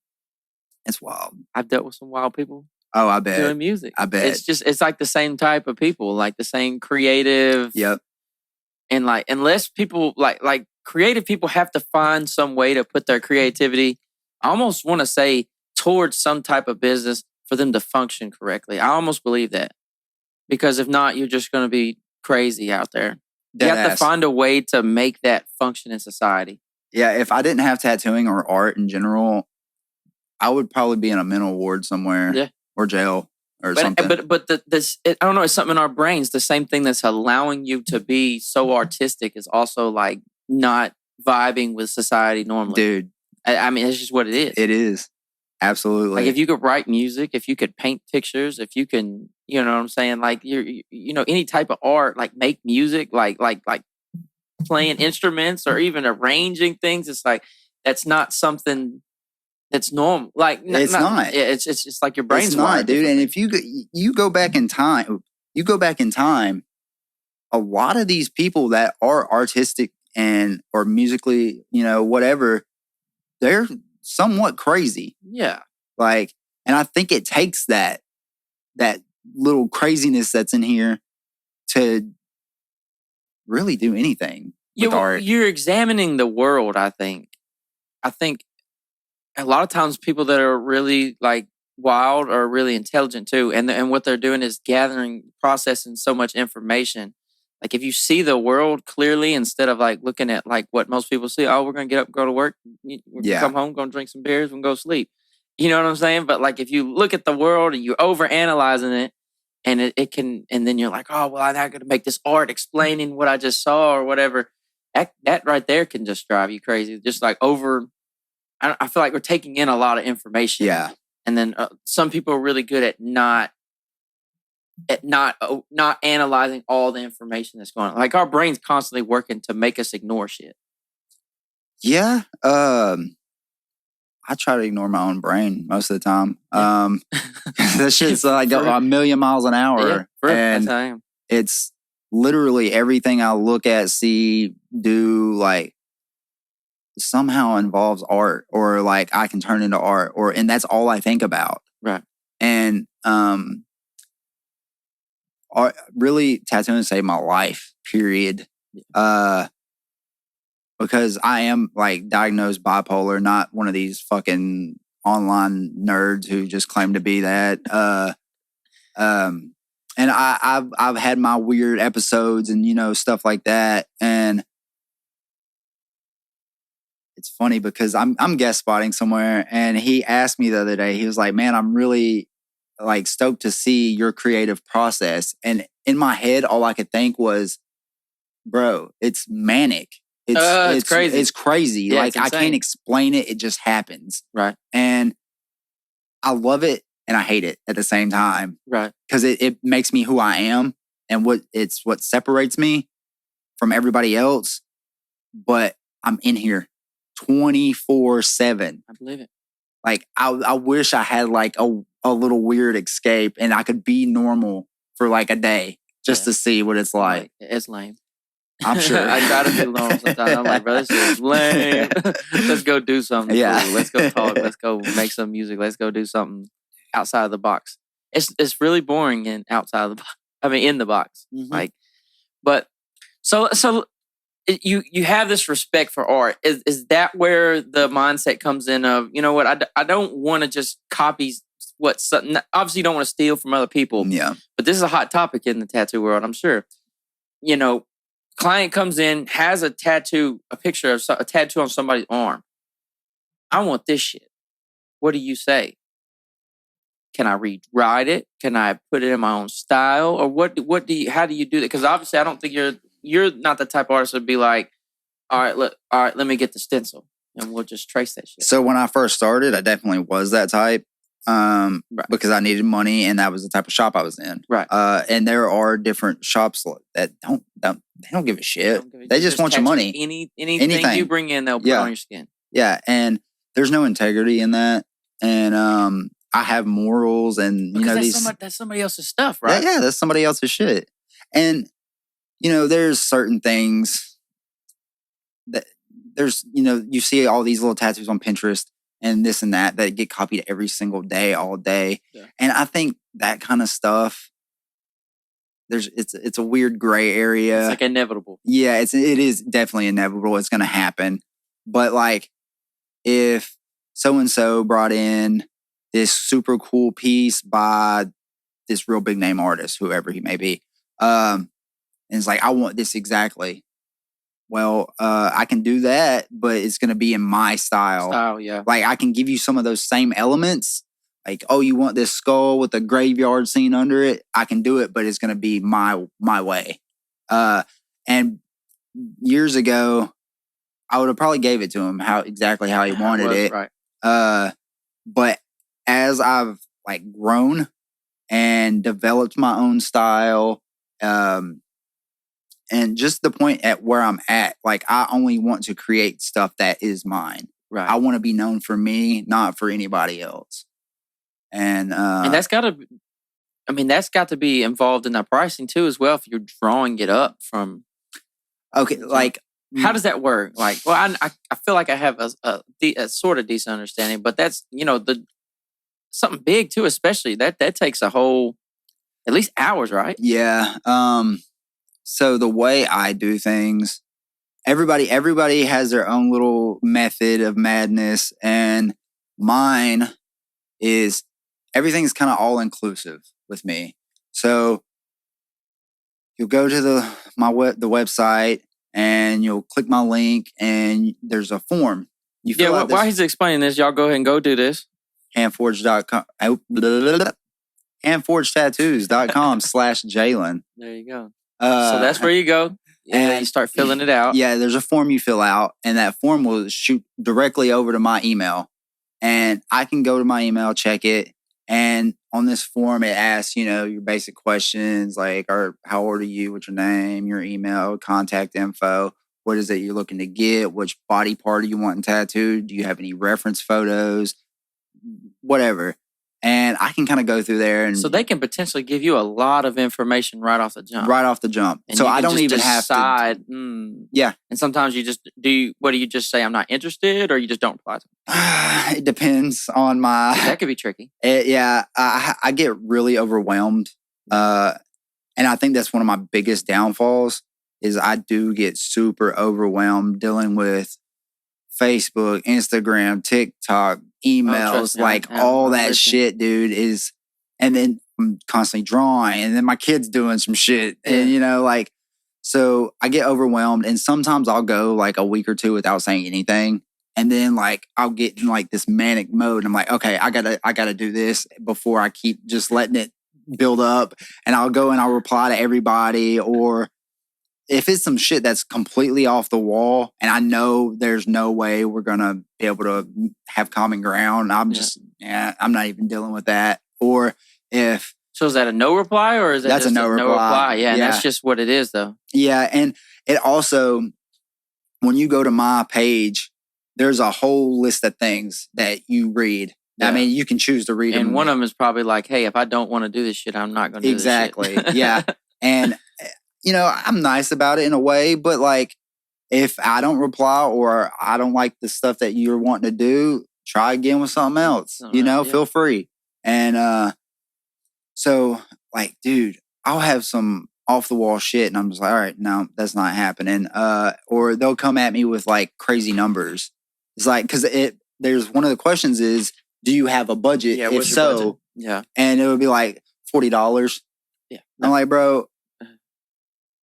It's wild. I've dealt with some wild people. Oh, I bet. Doing music. I bet. It's like the same type of people, like the same creative. Yep. And like, unless people like creative people have to find some way to put their creativity, I almost want to say, towards some type of business for them to function correctly. I almost believe that. Because if not, you're just going to be crazy out there. You have to find a way to make that function in society. Yeah, if I didn't have tattooing or art in general, I would probably be in a mental ward somewhere or jail or something. But I don't know, it's something in our brains. The same thing that's allowing you to be so artistic is also like not vibing with society normally. Dude. I mean, it's just what it is. It is. Absolutely. Like if you could write music, if you could paint pictures, if you can, you know what I'm saying? Like any type of art, like make music, like playing instruments or even arranging things. It's like, that's not something that's normal. Like it's not. It's just like your brain's not, dude. And if you go back in time, a lot of these people that are artistic or musically, whatever, they're somewhat crazy. Yeah. Like, and I think it takes that little craziness that's in here to really do anything with art. You're examining the world, I think. I think a lot of times people that are really like wild are really intelligent too. And what they're doing is processing so much information. Like if you see the world clearly instead of like looking at like what most people see, oh, we're going to get up, go to work, come home, go drink some beers, and go sleep. You know what I'm saying? But like if you look at the world and you're overanalyzing it and it can, and then you're like, oh, well, I'm not going to make this art explaining what I just saw or whatever. That right there can just drive you crazy. Just like I feel like we're taking in a lot of information. Yeah. And then some people are really good at not analyzing all the information that's going on. Like our brain's constantly working to make us ignore shit. Yeah. I try to ignore my own brain most of the time. That shit's like a million miles an hour. Yeah, and that's how I am. It's literally everything I look at, see, do, like somehow involves art or like I can turn into art and that's all I think about. Right. And art, really tattooing saved my life, period. Because I am like diagnosed bipolar, not one of these fucking online nerds who just claim to be that. And I've had my weird episodes and stuff like that. And it's funny because I'm guest spotting somewhere, and he asked me the other day. He was like, "Man, I'm really like stoked to see your creative process." And in my head, all I could think was, "Bro, it's manic. It's crazy. It's crazy. Yeah, like I can't explain it. It just happens." Right. And I love it and I hate it at the same time. Right. Because it makes me who I am and what separates me from everybody else. But I'm in here 24/7. I believe it. Like I wish I had like a little weird escape and I could be normal for like a day just to see what it's like. It's lame. I'm sure. I try to be normal sometimes. I'm like, bro, this is lame. Let's go do something. Yeah. Cool. Let's go talk. Let's go make some music. Let's go do something outside of the box. It's really boring in outside of the box. I mean, in the box. Mm-hmm. Like, but so you have this respect for art. Is that where the mindset comes in of, you know what, I don't want to just copy obviously you don't want to steal from other people. Yeah. But this is a hot topic in the tattoo world, I'm sure. you know, client comes in, has a tattoo on somebody's arm. I want this shit. What do you say? Can I rewrite it? Can I put it in my own style? Or how do you do that? Because obviously I don't think you're not the type of artist that would be like, all right, let me get the stencil and we'll just trace that shit. So when I first started, I definitely was that type. Right. Because I needed money and that was the type of shop I was in. Right. And there are different shops that don't give a shit. They just want your money. Anything you bring in, they'll put on your skin. Yeah. And there's no integrity in that. And I have morals and, that's somebody else's stuff, right? Yeah, that's somebody else's shit. And, there's certain things that you see all these little tattoos on Pinterest and this and that get copied every single day, all day. Yeah. And I think that kind of stuff, it's a weird gray area. It's like inevitable. Yeah, it is definitely inevitable. It's going to happen. But like, if so-and-so brought in this super cool piece by this real big name artist, whoever he may be, and it's like, I want this exactly. Well, I can do that, but it's going to be in my style. Yeah. Like, I can give you some of those same elements. Like, oh, you want this skull with a graveyard scene under it? I can do it, but it's going to be my way. And years ago, I would have probably gave it to him exactly how he wanted it. Right. But as I've like grown and developed my own style, and just the point at where I'm at, like, I only want to create stuff that is mine. Right. I want to be known for me, not for anybody else. And that's got to be involved in that pricing too, as well. If you're drawing it up from, okay, like, how does that work? Like, well, I feel like I have a sort of decent understanding, but that's something big too, especially that takes a whole at least hours, right? Yeah. So the way I do things, everybody has their own little method of madness, and mine is everything's kind of all inclusive with me. So you'll go to the website and you'll click my link, and there's a form. You fill out while he's explaining this, y'all go ahead and go do this. Handforged.com. handforgedtattoos.com/Jlynn. There you go. So that's where you go. And you start filling it out. Yeah, there's a form you fill out, and that form will shoot directly over to my email. And I can go to my email, check it. And on this form, it asks, your basic questions like, how old are you, what's your name, your email, contact info, what is it you're looking to get, which body part are you wanting tattooed, do you have any reference photos, whatever. And I can kind of go through there. And so they can potentially give you a lot of information right off the jump. And so I don't even decide, have to. Yeah. And sometimes you just what do you just say? I'm not interested, or you just don't reply to them? It depends on my. That could be tricky. I get really overwhelmed. And I think that's one of my biggest downfalls is I do get super overwhelmed dealing with Facebook, Instagram, TikTok, emails, all that shit, dude, is, and then I'm constantly drawing, and then my kid's doing some shit, and so I get overwhelmed, and sometimes I'll go like a week or two without saying anything, and then like I'll get in like this manic mode. I'm like, okay, I gotta do this before I keep just letting it build up, and I'll go and I'll reply to everybody, or if it's some shit that's completely off the wall and I know there's no way we're going to be able to have common ground, I'm I'm not even dealing with that. Or if... So is that a no reply, or is that that's just a no reply? Yeah, and that's just what it is, though. Yeah, and it also, when you go to my page, there's a whole list of things that you read. Yeah. I mean, you can choose to read them. And one of them is probably like, hey, if I don't want to do this shit, I'm not going to do this shit. Exactly, yeah. And... I'm nice about it in a way, but like, if I don't reply or I don't like the stuff that you're wanting to do, try again with something else, feel free. And, so like, dude, I'll have some off the wall shit and I'm just like, all right, no, that's not happening. Or they'll come at me with like crazy numbers. It's like, cause there's one of the questions is, do you have a budget? Yeah, if so, budget? Yeah. And it would be like $40. Yeah. I'm like, bro,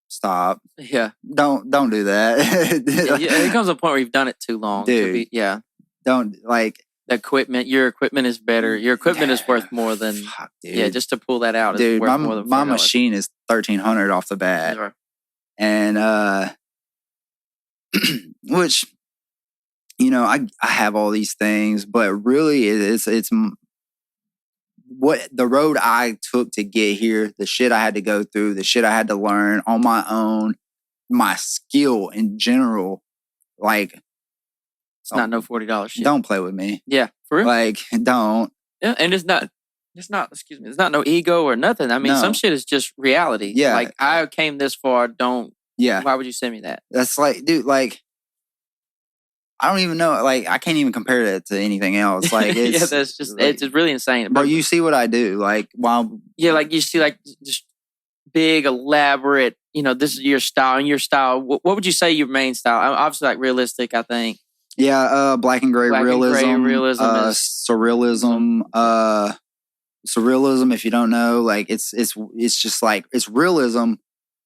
Stop. Yeah. Don't do that. It comes to a point where you've done it too long. Dude. Don't like the equipment. Your equipment is better. Your equipment is worth more than fuck, dude. Yeah, just to pull that out is Dude, worth more than $4. my machine is $1,300 off the bat. Sure. And which I have all these things, but really it's what the road I took to get here, the shit I had to go through, the shit I had to learn on my own, my skill in general, like it's not no $40 shit. Don't play with me. Yeah, for real. Like, don't. Yeah, and it's not excuse me, it's not no ego or nothing. I mean, some shit is just reality. Yeah. Like, I came this far, why would you send me that? That's like, dude, like, I don't even know. Like, I can't even compare that to anything else. Like, it's, that's just, it's just really insane. Bro, you see what I do. Like, while. Yeah, like, you see, like, just big, elaborate, this is your style. And your style, what would you say your main style? Obviously, like, realistic, I think. Yeah, black and gray realism. Surrealism. Surrealism, if you don't know, like, it's just like, it's realism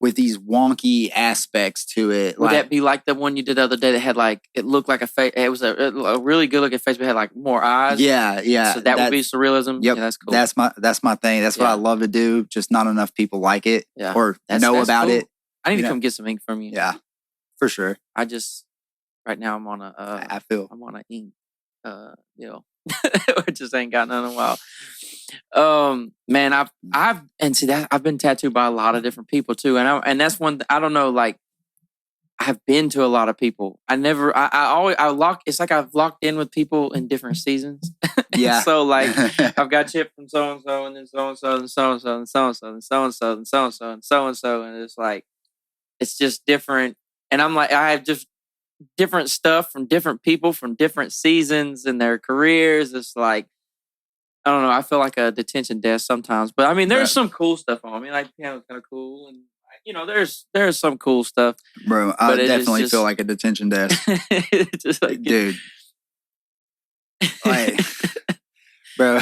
with these wonky aspects to it. Would that be like the one you did the other day that had like, it looked like a face, it was a really good looking face, but had like more eyes? Yeah. So that would be surrealism? Yep. Yeah, that's cool. That's my thing. That's what I love to do. Just not enough people like it or know about it. I need to come get some ink from you. Yeah, for sure. Right now I'm on I'm on an ink deal. I just ain't got none in a while. Man, I've been tattooed by a lot of different people too, and that's one I don't know. Like, I've been to a lot of people. It's like I've locked in with people in different seasons. Yeah. So like, I've got Chip from so and so, and then so and so, and so and so, and so and so, and so and so, and so and so, and so and so, and it's like, it's just different. And I'm like, I have just different stuff from different people from different seasons in their careers. It's like, I don't know. I feel like a detention desk sometimes, but I mean, there's some cool stuff on. I mean, like, the piano's kind of cool, and there's some cool stuff. Bro, I definitely feel like a detention desk. Just like, dude, like, bro.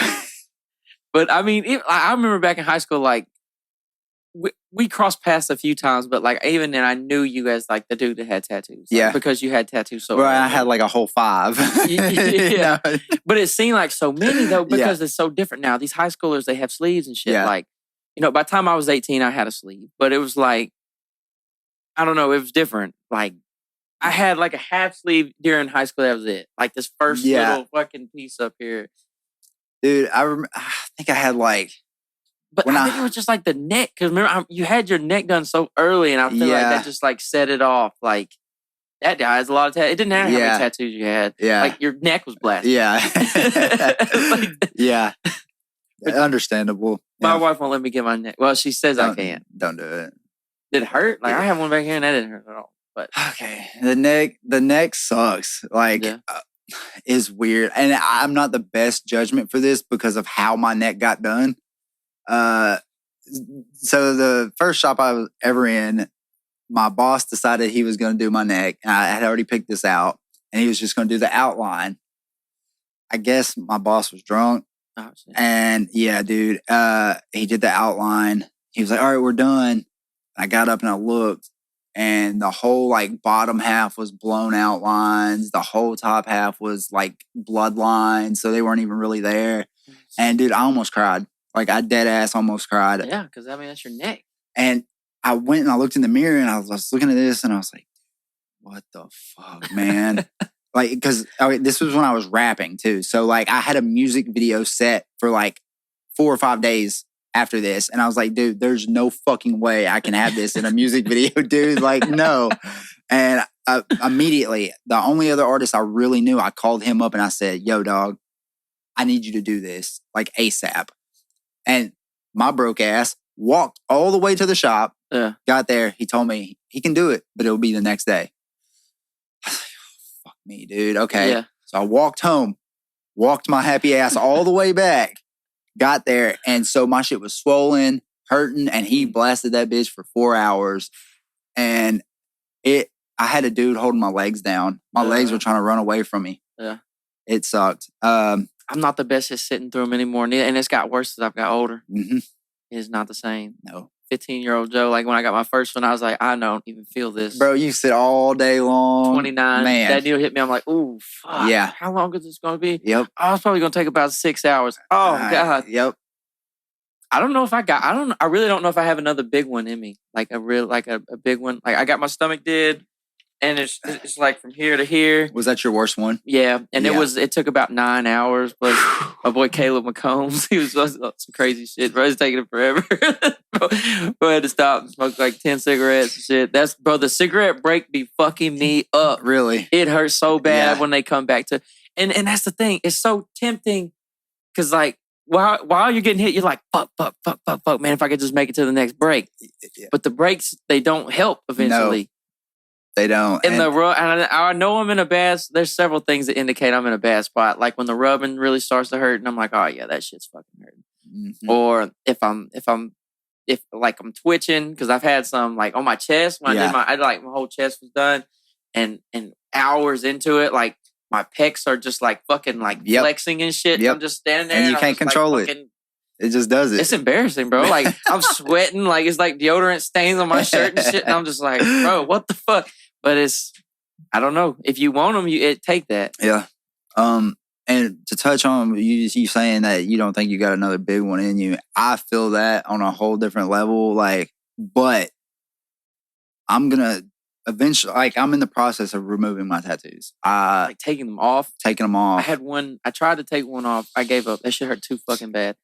But I mean, I remember back in high school, like, we crossed paths a few times, but like, even then I knew you as like the dude that had tattoos. Like, because you had tattoos so early. I had like a whole 5. Yeah. But it seemed like so many though, because it's so different now. These high schoolers, they have sleeves and shit. Like, by the time I was 18, I had a sleeve. But it was like, I don't know, it was different. Like, I had like a half sleeve during high school, that was it. Like this first little fucking piece up here. Dude, I think I had like... But I think it was just like the neck. Because remember, you had your neck done so early, and I feel like that just like set it off. Like, that guy has a lot of tattoos. It didn't matter how many tattoos you had. Yeah. Like, your neck was blasted. Yeah. Yeah. Understandable. My wife won't let me get my neck. Well, she says I can't. Don't do it. Did it hurt? Like, I have one back here, and that didn't hurt at all. But okay. The neck sucks. Like, is weird. And I'm not the best judgment for this because of how my neck got done. So the first shop I was ever in, my boss decided he was going to do my neck. I had already picked this out, and he was just going to do the outline. I guess my boss was drunk. Oh, and yeah, dude, he did the outline. He was like, all right, we're done. I got up and I looked, and the whole like bottom half was blown out lines. The whole top half was like blood lines. So they weren't even really there. And dude, I almost cried. Like, I dead ass almost cried. Yeah, because I mean, that's your neck. And I went and I looked in the mirror and I was looking at this and I was like, what the fuck, man? Like, because this was when I was rapping too. So, like, I had a music video set for like 4 or 5 days after this. And I was like, dude, there's no fucking way I can have this in a music video, dude. Like, no. And immediately, the only other artist I really knew, I called him up and I said, yo, dog, I need you to do this, like, ASAP. And my broke ass walked all the way to the shop, got there. He told me he can do it, but it'll be the next day. I was like, oh, fuck me, dude. Okay. Yeah. So I walked home, walked my happy ass all the way back, got there. And so my shit was swollen, hurting, and he blasted that bitch for 4 hours. And I had a dude holding my legs down. My legs were trying to run away from me. Yeah. It sucked. I'm not the best at sitting through them anymore. And it's got worse as I've got older. Mm-hmm. It's not the same. No, 15-year-old Joe. Like when I got my first one, I was like, I don't even feel this. Bro, you sit all day long. 29. Man. That needle hit me. I'm like, ooh, fuck. Yeah. How long is this going to be? Yep. I was probably going to take about 6 hours. Oh, God. Yep. I don't know if I really don't know if I have another big one in me. Like a big one. Like I got my stomach did. And it's like from here to here. Was that your worst one? Yeah. And it took about 9 hours. But my boy Caleb McCombs, he was some crazy shit. Bro, it's taking it forever. Bro, I had to stop and smoke like 10 cigarettes and shit. Bro, the cigarette break be fucking me up. Really? It hurts so bad when they come back to. And that's the thing. It's so tempting. Because like, while you're getting hit, you're like, fuck, man, if I could just make it to the next break. Yeah. But the breaks, they don't help eventually. No. They don't. And the rub, and I know I'm in a bad. There's several things that indicate I'm in a bad spot. Like when the rubbing really starts to hurt, and I'm like, oh yeah, that shit's fucking hurting. Mm-hmm. Or if I'm twitching because I've had some like on my chest when I did my whole chest was done, and hours into it, like my pecs are just like fucking like flexing and shit. Yep. I'm just standing there, and you can't control it. It just does it. It's embarrassing, bro. Like I'm sweating, like it's like deodorant stains on my shirt and shit. And I'm just like, bro, what the fuck? But I don't know. If you want them, take that. Yeah. And to touch on you saying that you don't think you got another big one in you, I feel that on a whole different level. Like, but I'm gonna eventually, like, I'm in the process of removing my tattoos. Like taking them off. I had one. I tried to take one off. I gave up. That shit hurt too fucking bad.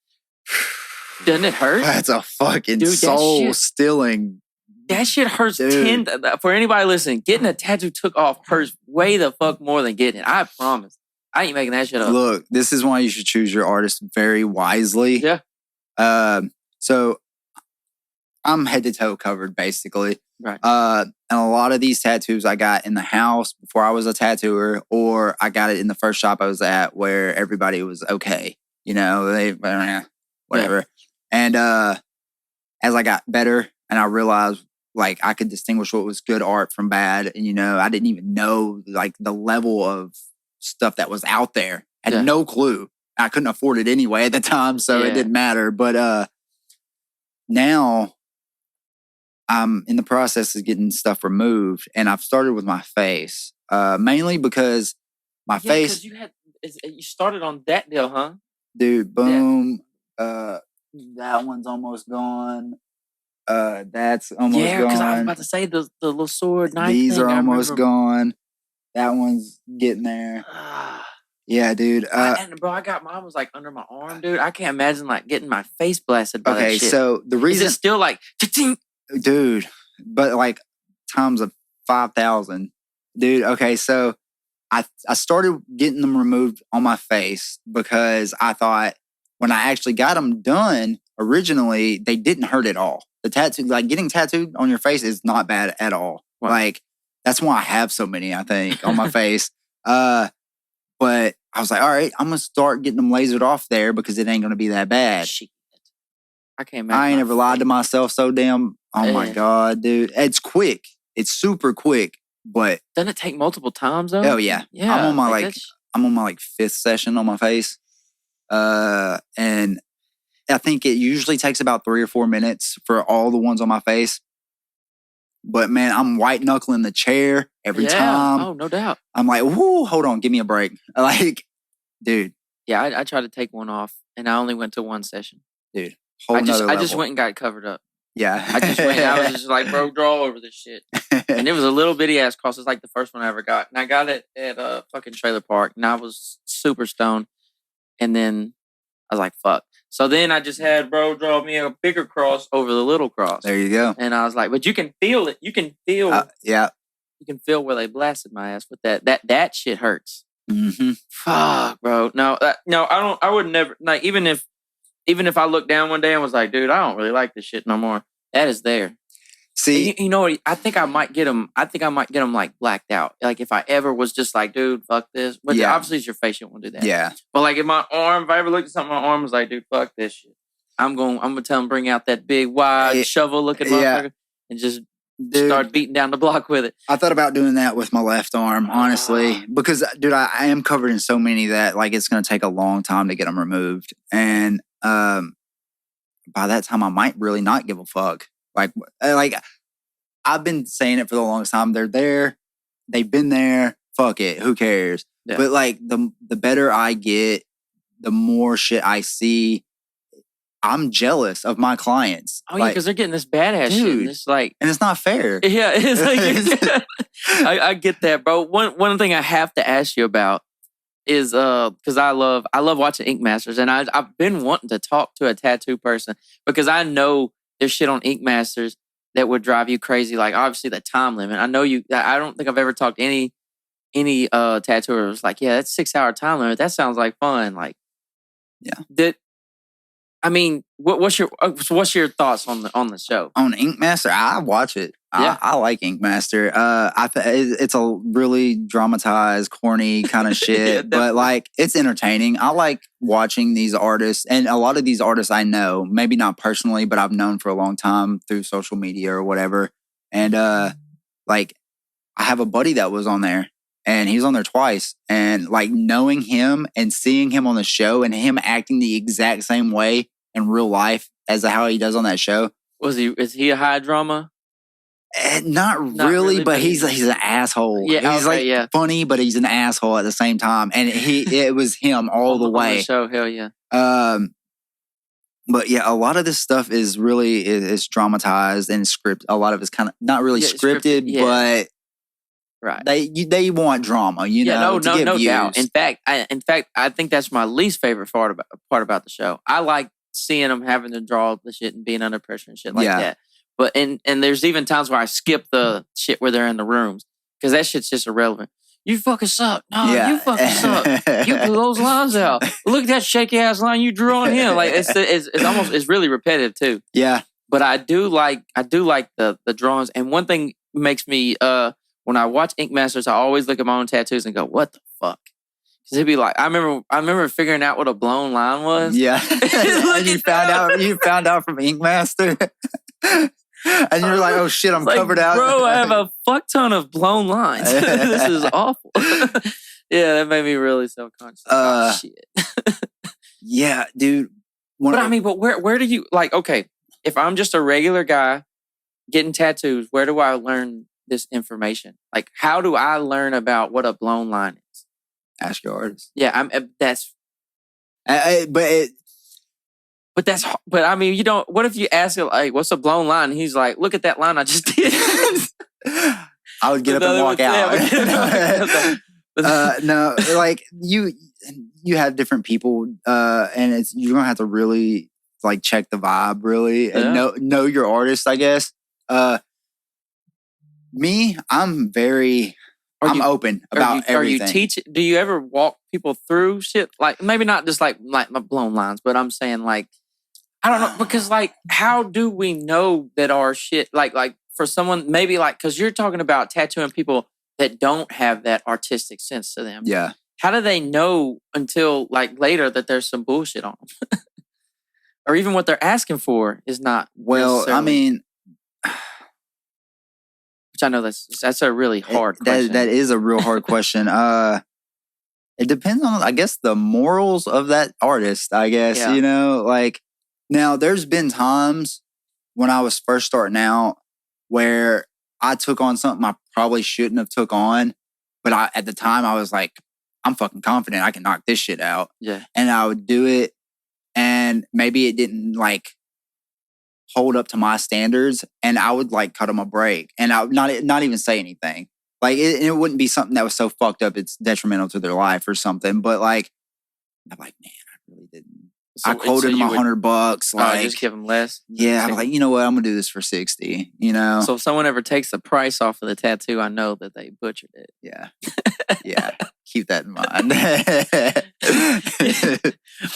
Doesn't it hurt? That's a fucking soul-stilling. That shit hurts 10. For anybody listening, getting a tattoo took off hurts way the fuck more than getting it. I promise. I ain't making that shit up. Look, this is why you should choose your artist very wisely. Yeah. So I'm head to toe covered, basically. Right. And a lot of these tattoos I got in the house before I was a tattooer, or I got it in the first shop I was at where everybody was okay. You know, whatever. And as I got better and I realized like I could distinguish what was good art from bad, and you know, I didn't even know like the level of stuff that was out there. I had no clue. I couldn't afford it anyway at the time, so it didn't matter. But now I'm in the process of getting stuff removed, and I've started with my face, mainly because my face. You started on that deal, huh? Dude, boom. That one's almost gone. That's almost gone. Yeah, because I was about to say the little sword knife. These are almost gone. That one's getting there. Yeah, dude. Bro, I got mine was like under my arm, dude. I can't imagine like getting my face blasted by that shit. Okay, so the reason is it still like, dude, but like times of 5,000, dude. Okay, so I started getting them removed on my face because I thought when I actually got them done originally, they didn't hurt at all. The tattoo, like getting tattooed on your face, is not bad at all. Wow. Like that's why I have so many, I think, on my face. But I was like, all right, I'm gonna start getting them lasered off there because it ain't gonna be that bad. Shit. I can't imagine. I ain't ever lied to myself so damn. Oh my God, dude. It's quick. It's super quick. But doesn't it take multiple times though? Oh yeah. Yeah. I'm on my 5th session on my face. And I think it usually takes about 3 or 4 minutes for all the ones on my face. But man, I'm white knuckling the chair every time. Oh, no doubt. I'm like, whoo, hold on, give me a break. Like, dude. Yeah, I tried to take one off and I only went to 1 session. Dude, I just went and got it covered up. Yeah. I was just like, bro, draw over this shit. And it was a little bitty ass cross. It's like the first one I ever got. And I got it at a fucking trailer park. And I was super stoned. And then I was like, fuck. So then I just had bro draw me a bigger cross over the little cross. There you go. And I was like, but you can feel it. You can feel yeah. You can feel where they blasted my ass with that. That shit hurts. Mm-hmm. Fuck, bro. No, I would never, like, even if I looked down one day and was like, dude, I don't really like this shit no more. That is there. See, you know what? I think I might get them like blacked out. Like if I ever was just like, dude, fuck this. But obviously it's your face. You won't do that. Yeah. But like in my arm, if I ever looked at something, my arm was like, dude, fuck this shit. I'm gonna tell him bring out that big wide shovel looking motherfucker and just start beating down the block with it. I thought about doing that with my left arm, honestly, because dude, I am covered in so many that like it's gonna take a long time to get them removed, and by that time I might really not give a fuck. Like I've been saying it for the longest time. They're there. They've been there. Fuck it. Who cares? Yeah. But like the better I get, the more shit I see. I'm jealous of my clients. Oh yeah, because they're getting this badass shit. Dude. And it's like, and it's not fair. yeah, it's like I get that, bro. One thing I have to ask you about is because I love watching Ink Masters, and I've been wanting to talk to a tattoo person because I know there's shit on Ink Masters that would drive you crazy. Like obviously the time limit. I know you. I don't think I've ever talked to any tattooer who's like, yeah, that's 6 hour time limit. That sounds like fun. Like, yeah. I mean, what's your thoughts on the show? On Ink Master, I watch it. Yeah. I like Ink Master. It's a really dramatized, corny kind of shit, Yeah, but like it's entertaining. I like watching these artists, and a lot of these artists I know, maybe not personally, but I've known for a long time through social media or whatever. And like I have a buddy that was on there, and he was on there twice, and like knowing him and seeing him on the show and him acting the exact same way in real life as how he does on that show. Is he a high drama? Not really, but he's an asshole. Yeah, he's funny, but he's an asshole at the same time. And it was him all the way. On the show, hell yeah. But yeah, a lot of this stuff is really is dramatized and scripted. A lot of it's kind of not really scripted, but right. They want drama, you know. No doubt. In fact, I think that's my least favorite part about the show. I like seeing them having to draw the shit and being under pressure and shit like that. But and there's even times where I skip the shit where they're in the rooms because that shit's just irrelevant. You fucking suck. No, you fucking suck. You blew those lines out. Look at that shaky ass line you drew on him. Like it's really repetitive too. Yeah. But I do like the drawings. And one thing makes me when I watch Ink Masters, I always look at my own tattoos and go, "What the fuck?" Because it'd be like, I remember figuring out what a blown line was. Yeah. And you found out from Ink Master. And you're like, oh shit, I'm covered out. Bro, I have a fuck ton of blown lines. This is awful. Yeah, that made me really self-conscious. Shit. Yeah, dude. But where do you, like, okay, if I'm just a regular guy getting tattoos, where do I learn this information? Like, how do I learn about what a blown line is? Ask your artist. Yeah, that's... But I mean, you don't. What if you ask him like, "What's a blown line?" And he's like, "Look at that line I just did." I would get up and walk out. No, like you have different people, and you're gonna have to really like check the vibe, really, and know your artist, I guess. Me, I'm open about everything. Are you teaching? Do you ever walk people through shit? Like maybe not just like my blown lines, but I'm saying like. I don't know, because like, how do we know that our shit, like for someone, maybe like, because you're talking about tattooing people that don't have that artistic sense to them. Yeah. How do they know until like later that there's some bullshit on them? Or even what they're asking for is not. Well, I mean. Which I know that's a really hard question. That is a real hard question. It depends on, I guess, the morals of that artist, I guess, you know, like. Now, there's been times when I was first starting out where I took on something I probably shouldn't have took on. But at the time, I was like, I'm fucking confident I can knock this shit out. Yeah. And I would do it. And maybe it didn't like hold up to my standards. And I would like cut them a break. And I would not even say anything. Like it wouldn't be something that was so fucked up it's detrimental to their life or something. But like, I'm like, man, I really didn't. I quoted him $100. Like, just give him less. Yeah, I'm like, you know what? I'm gonna do this for 60. You know. So if someone ever takes the price off of the tattoo, I know that they butchered it. Yeah, yeah. Keep that in mind.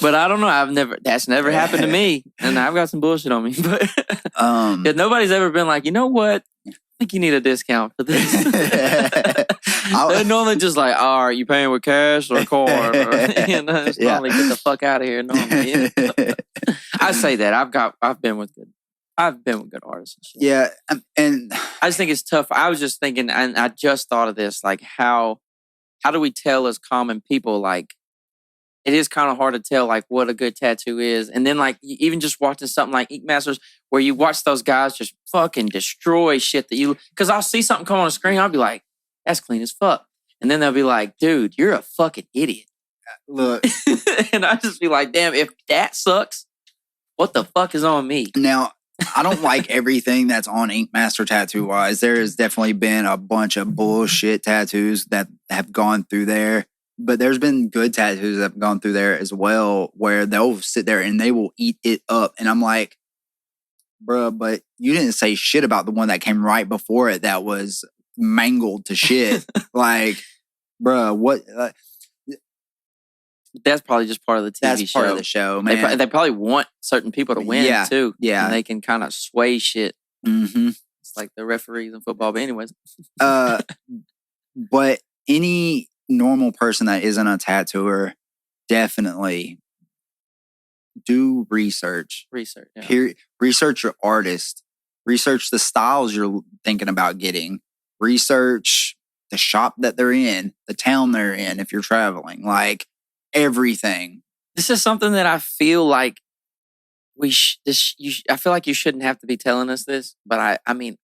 But I don't know. That's never happened to me, and I've got some bullshit on me. But nobody's ever been like, you know what? I think you need a discount for this. They're normally just like, oh, are you paying with cash or card? Or, it's normally get the fuck out of here. Normally, I say that I've been with good artists and shit. Yeah, and I just think it's tough. I was just thinking, and I just thought of this, like how do we tell as common people, like it is kind of hard to tell like what a good tattoo is. And then like even just watching something like Ink Masters where you watch those guys just fucking destroy shit that you, because I'll see something come on the screen, I'll be like, that's clean as fuck. And then they'll be like, dude, you're a fucking idiot. Look. And I just be like, damn, if that sucks, what the fuck is on me? Now, I don't like everything that's on Ink Master tattoo wise. There has definitely been a bunch of bullshit tattoos that have gone through there. But there's been good tattoos that have gone through there as well, where they'll sit there and they will eat it up. And I'm like, bruh, but you didn't say shit about the one that came right before it that was mangled to shit. Like, bruh, what? That's probably just part of the TV That's show. part of the show, man. They probably want certain people to win too. Yeah. And they can kind of sway shit. Mm-hmm. It's like the referees in football. But anyways. But any normal person that isn't a tattooer, definitely do research. Yeah. Research your artist. Research the styles you're thinking about getting. Research the shop that they're in, the town they're in if you're traveling. Like, everything. This is something that I feel like I feel like you shouldn't have to be telling us this, but I mean,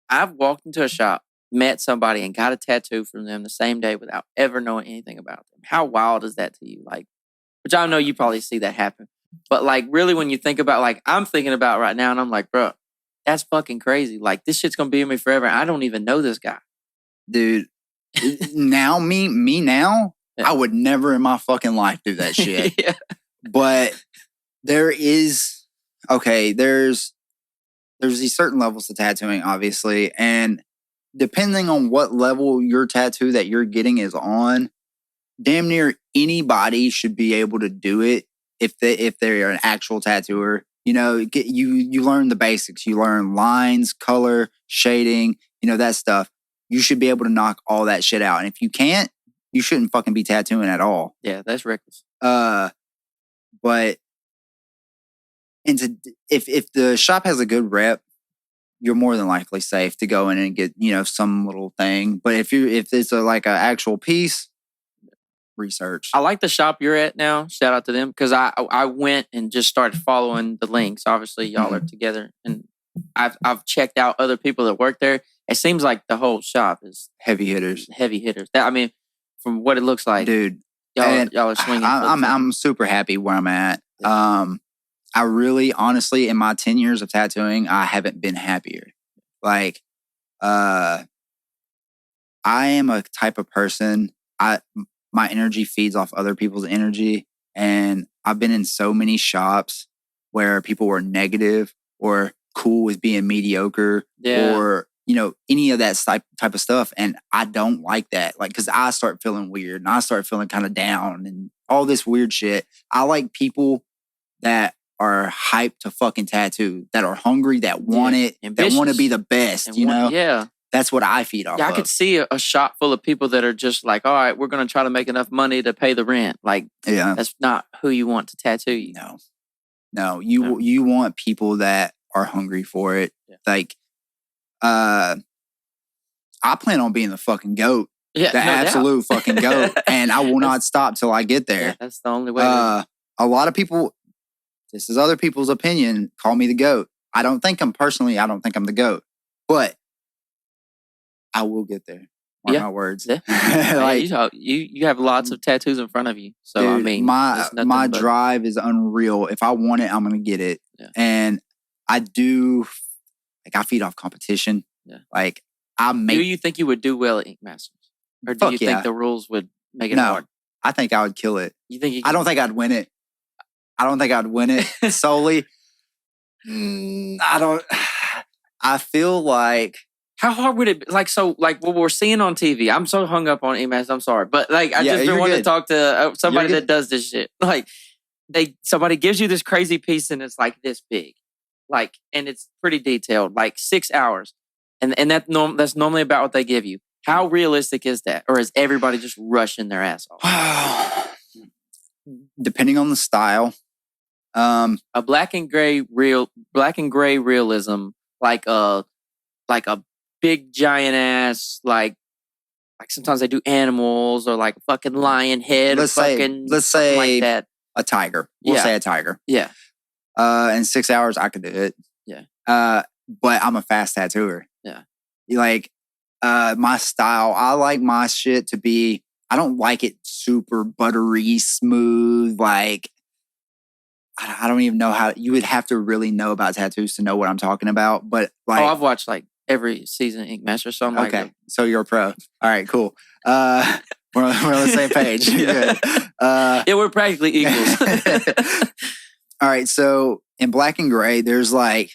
I've walked into a shop, met somebody, and got a tattoo from them the same day without ever knowing anything about them. How wild is that to you? Like, which I know you probably see that happen, but like, really, when you think about, like, I'm thinking about right now, and I'm like, bro, that's fucking crazy. Like, this shit's gonna be with me forever. I don't even know this guy, dude. Now, me now. Yeah. I would never in my fucking life do that shit. Yeah. But there's these certain levels to tattooing, obviously. And depending on what level your tattoo that you're getting is on, damn near anybody should be able to do it if they're an actual tattooer. You know, you learn the basics. You learn lines, color, shading, that stuff. You should be able to knock all that shit out. And if you can't, you shouldn't fucking be tattooing at all. Yeah, that's reckless. But if the shop has a good rep, you're more than likely safe to go in and get some little thing. But if it's like an actual piece, research. I like the shop you're at now. Shout out to them, because I went and just started following the links. Obviously, y'all are together, and I've checked out other people that work there. It seems like the whole shop is heavy hitters. I mean, from what it looks like, dude, y'all are swinging. I'm super happy where I'm at. Yeah. I really, honestly, in my 10 years of tattooing, I haven't been happier. Like, I am a type of person. My energy feeds off other people's energy, and I've been in so many shops where people were negative or cool with being mediocre, or any of that type of stuff. And I don't like that. Like, because I start feeling weird and I start feeling kind of down and all this weird shit. I like people that are hyped to fucking tattoo, that are hungry, that want it, ambitious, that want to be the best, Yeah. That's what I feed off of. I could see a shop full of people that are just like, all right, we're going to try to make enough money to pay the rent. Like, that's not who you want to tattoo you. No. You want people that are hungry for it. Yeah. Like, I plan on being the fucking GOAT. Yeah, the absolute fucking GOAT. And I will not stop till I get there. Yeah, that's the only way. A lot of people, this is other people's opinion, call me the GOAT. I don't think I'm the GOAT. But I will get there. Mark my words. Yeah. Like, you have lots of tattoos in front of you. So, dude, I mean, my drive is unreal. If I want it, I'm going to get it. Yeah. And I do, like, I feed off competition. Yeah. Like, do you think you would do well at Ink Masters? Or do you think the rules would make it hard? I think I would kill it. You think? I don't think I'd win it. Solely. I feel like. How hard would it be? Like, so, like, what we're seeing on TV, I'm so hung up on Ink Masters, I'm sorry. But, like, I just been wanting to talk to somebody that does this shit. Like, somebody gives you this crazy piece and it's like this big. Like, and it's pretty detailed, like 6 hours. And that's normally about what they give you. How realistic is that? Or is everybody just rushing their ass off? Depending on the style. A black and gray realism, like a big giant ass, like like sometimes they do animals or like a fucking lion head let's or say fucking something like that. a tiger. We'll say a tiger. Yeah. In 6 hours, I could do it. Yeah. But I'm a fast tattooer. Yeah. Like, my style, I like my shit to be, I don't like it super buttery, smooth. Like, I don't even know how, you would have to really know about tattoos to know what I'm talking about. But like, I've watched like every season of Ink Master, so I'm okay. So you're a pro. All right, cool. We're on the same page. Good. Yeah, we're practically equals. All right, so in black and gray, there's like,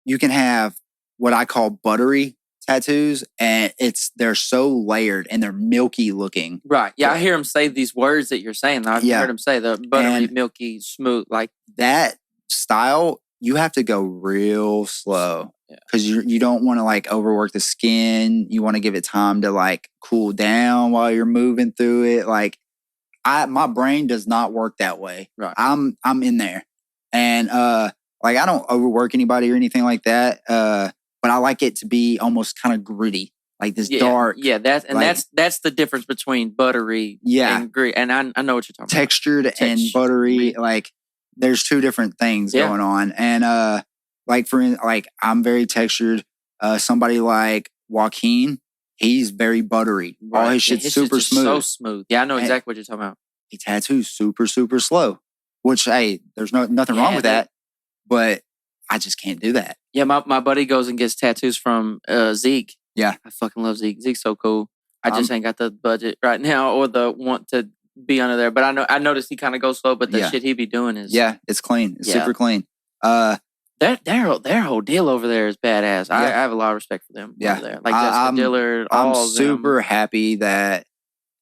you can have what I call buttery tattoos, and they're so layered and they're milky looking. Right. Yeah, I hear him say these words that you're saying. I've heard him say the buttery, And milky, smooth, like that style. You have to go real slow because you don't want to like overwork the skin. You want to give it time to like cool down while you're moving through it. Like my brain does not work that way. Right. I'm in there, and like I don't overwork anybody or anything like that. But I like it to be almost kind of gritty, like this dark. Yeah, that's the difference between buttery and gritty. And I know what you're talking textured about. And buttery. Like there's two different things going on. And like I'm very textured. Somebody like Joaquin, he's very buttery. Right. All his shit's super smooth. So smooth. Yeah, I know exactly what you're talking about. He tattoos super, super slow. Which, hey, there's nothing wrong with that. But I just can't do that. Yeah, my buddy goes and gets tattoos from Zeke. Yeah. I fucking love Zeke. Zeke's so cool. I just ain't got the budget right now or the want to be under there. But I noticed he kind of goes slow, but the shit he be doing is... Yeah, it's clean. It's super clean. Their whole deal over there is badass. I have a lot of respect for them over there. Like Jessica Dillard, all I'm of them. super happy that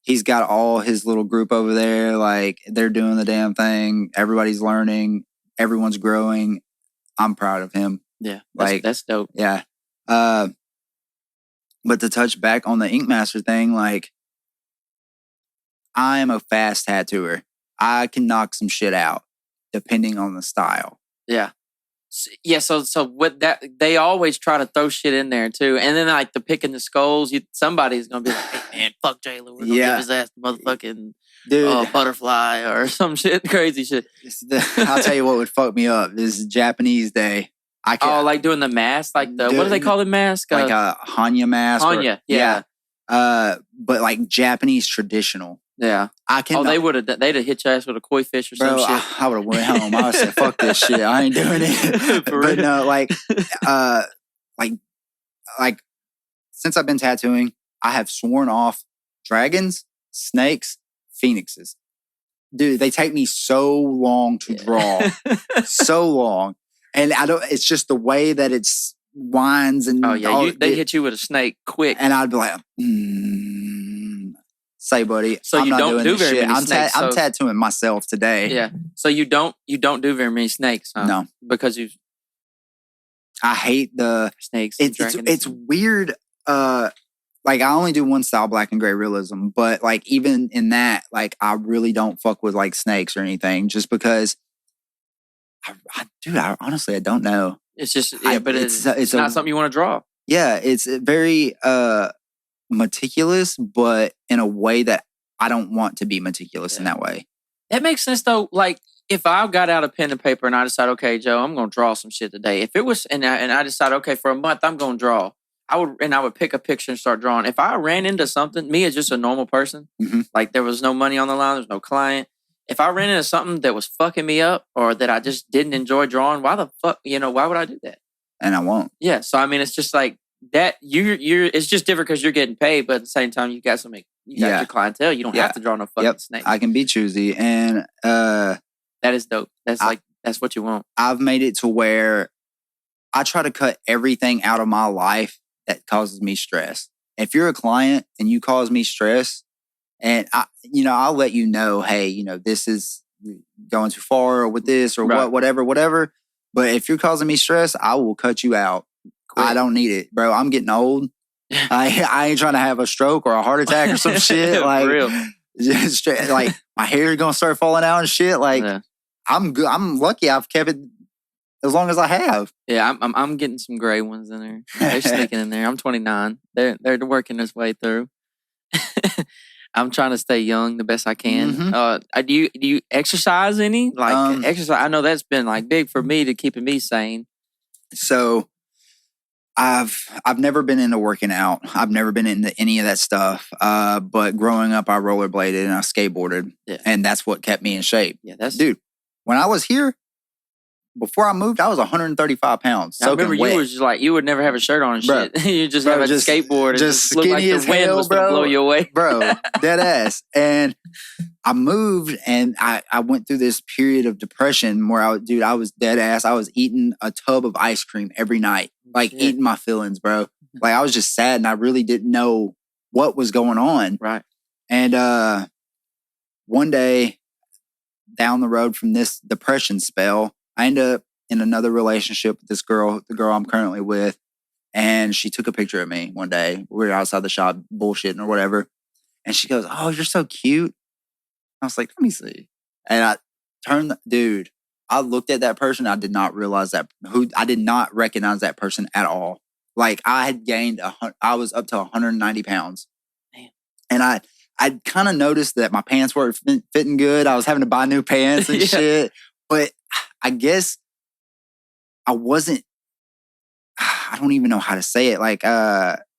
he's got all his little group over there. Like, they're doing the damn thing. Everybody's learning. Everyone's growing. I'm proud of him. Yeah, that's dope. Yeah. But to touch back on the Ink Master thing, like, I am a fast tattooer. I can knock some shit out depending on the style. Yeah. Yeah, so what that they always try to throw shit in there too, and then like the picking the skulls, somebody's gonna be like, "Hey man, fuck Jlynn, we're gonna give his ass the motherfucking butterfly or some shit, crazy shit." I'll tell you what would fuck me up is Japanese Day. Like doing the mask, like what do they call the mask? Like a Hanya mask. Hanya, yeah. But like Japanese traditional. Yeah. They'd have hit your ass with a koi fish or some shit. I would have went home. I would have said, fuck this shit. I ain't doing it. But no, like since I've been tattooing, I have sworn off dragons, snakes, phoenixes. Dude, they take me so long to draw. So long. And it's just the way that it's winds and they hit you with a snake quick. And I'd be like, say, buddy. So I'm you don't do very many snakes. I'm tattooing myself today. Yeah. So you don't do very many snakes, huh? No, because I hate the snakes. It's weird. Like I only do one style, black and gray realism, but like even in that, like I really don't fuck with like snakes or anything, just because. I honestly don't know. It's just but it's not something you want to draw. Yeah, it's very meticulous, but in a way that I don't want to be meticulous in that way. That makes sense though. Like if I got out a pen and paper and I decide, okay, Joe, I'm going to draw some shit today. If it was, and I decide, okay, for a month I'm going to draw. I would pick a picture and start drawing. If I ran into something, me as just a normal person, like there was no money on the line, there's no client. If I ran into something that was fucking me up or that I just didn't enjoy drawing, why the fuck, why would I do that? And I won't. Yeah. So, I mean, it's just like that. It's just different because you're getting paid, but at the same time, you got your clientele. You don't have to draw no fucking snake. I can be choosy. And that is dope. That's what you want. I've made it to where I try to cut everything out of my life that causes me stress. If you're a client and you cause me stress, and I'll let you know, hey, this is going too far or with this or whatever. But if you're causing me stress, I will cut you out. Quick. I don't need it, bro. I'm getting old. I ain't trying to have a stroke or a heart attack or some shit. Like, real. Just like my hair is gonna start falling out and shit. Like, I'm good. I'm lucky. I've kept it as long as I have. Yeah, I'm getting some gray ones in there. They're sneaking in there. I'm 29. They're working their way through. I'm trying to stay young the best I can. Mhm. Do you exercise any? Like exercise? I know that's been like big for me to keeping me sane. So I've never been into working out. I've never been into any of that stuff. But growing up, I rollerbladed and I skateboarded, and that's what kept me in shape. Yeah, that's dude. When I was here, before I moved, I was 135 pounds. I remember you was just like, you would never have a shirt on and shit. You just have a skateboard and just look like the wind was going to blow you away. Bro, dead ass. And I moved and I went through this period of depression where I was dead ass. I was eating a tub of ice cream every night, like eating my feelings, bro. Like I was just sad and I really didn't know what was going on. Right. And one day down the road from this depression spell, I ended up in another relationship with this girl, the girl I'm currently with. And she took a picture of me one day. We were outside the shop bullshitting or whatever. And she goes, "Oh, you're so cute." I was like, "Let me see." And I turned, dude, I looked at that person. I did not realize I did not recognize that person at all. Like I had gained, I was up to 190 pounds. Man. And I kind of noticed that my pants weren't fitting good. I was having to buy new pants and shit. But I guess I wasn't, I don't even know how to say it. Like,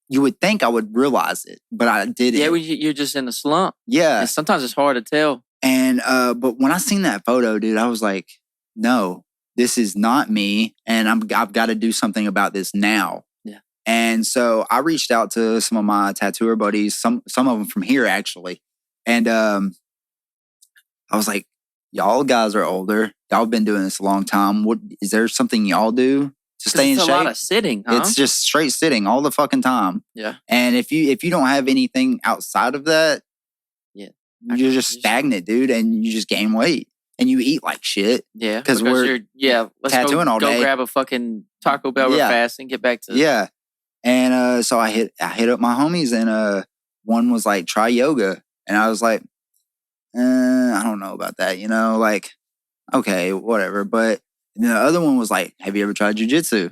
you would think I would realize it, but I didn't. Yeah, you're just in a slump. Yeah. And sometimes it's hard to tell. And, but when I seen that photo, dude, I was like, no, this is not me. And I've got to do something about this now. Yeah. And so I reached out to some of my tattooer buddies, some of them from here actually. And, I was like, y'all guys are older. Y'all been doing this a long time. What is there something y'all do to stay in shape? It's a lot of sitting, huh? It's just straight sitting all the fucking time. Yeah. And if you don't have anything outside of that, you're just stagnant, dude, and you just gain weight and you eat like shit. Yeah. Because we're let's tattooing all day. Go grab a fucking Taco Bell real fast and get back to Yeah. And so I hit up my homies and one was like, try yoga. And I was like, I don't know about that, like, okay, whatever. But the other one was like, have you ever tried jujitsu?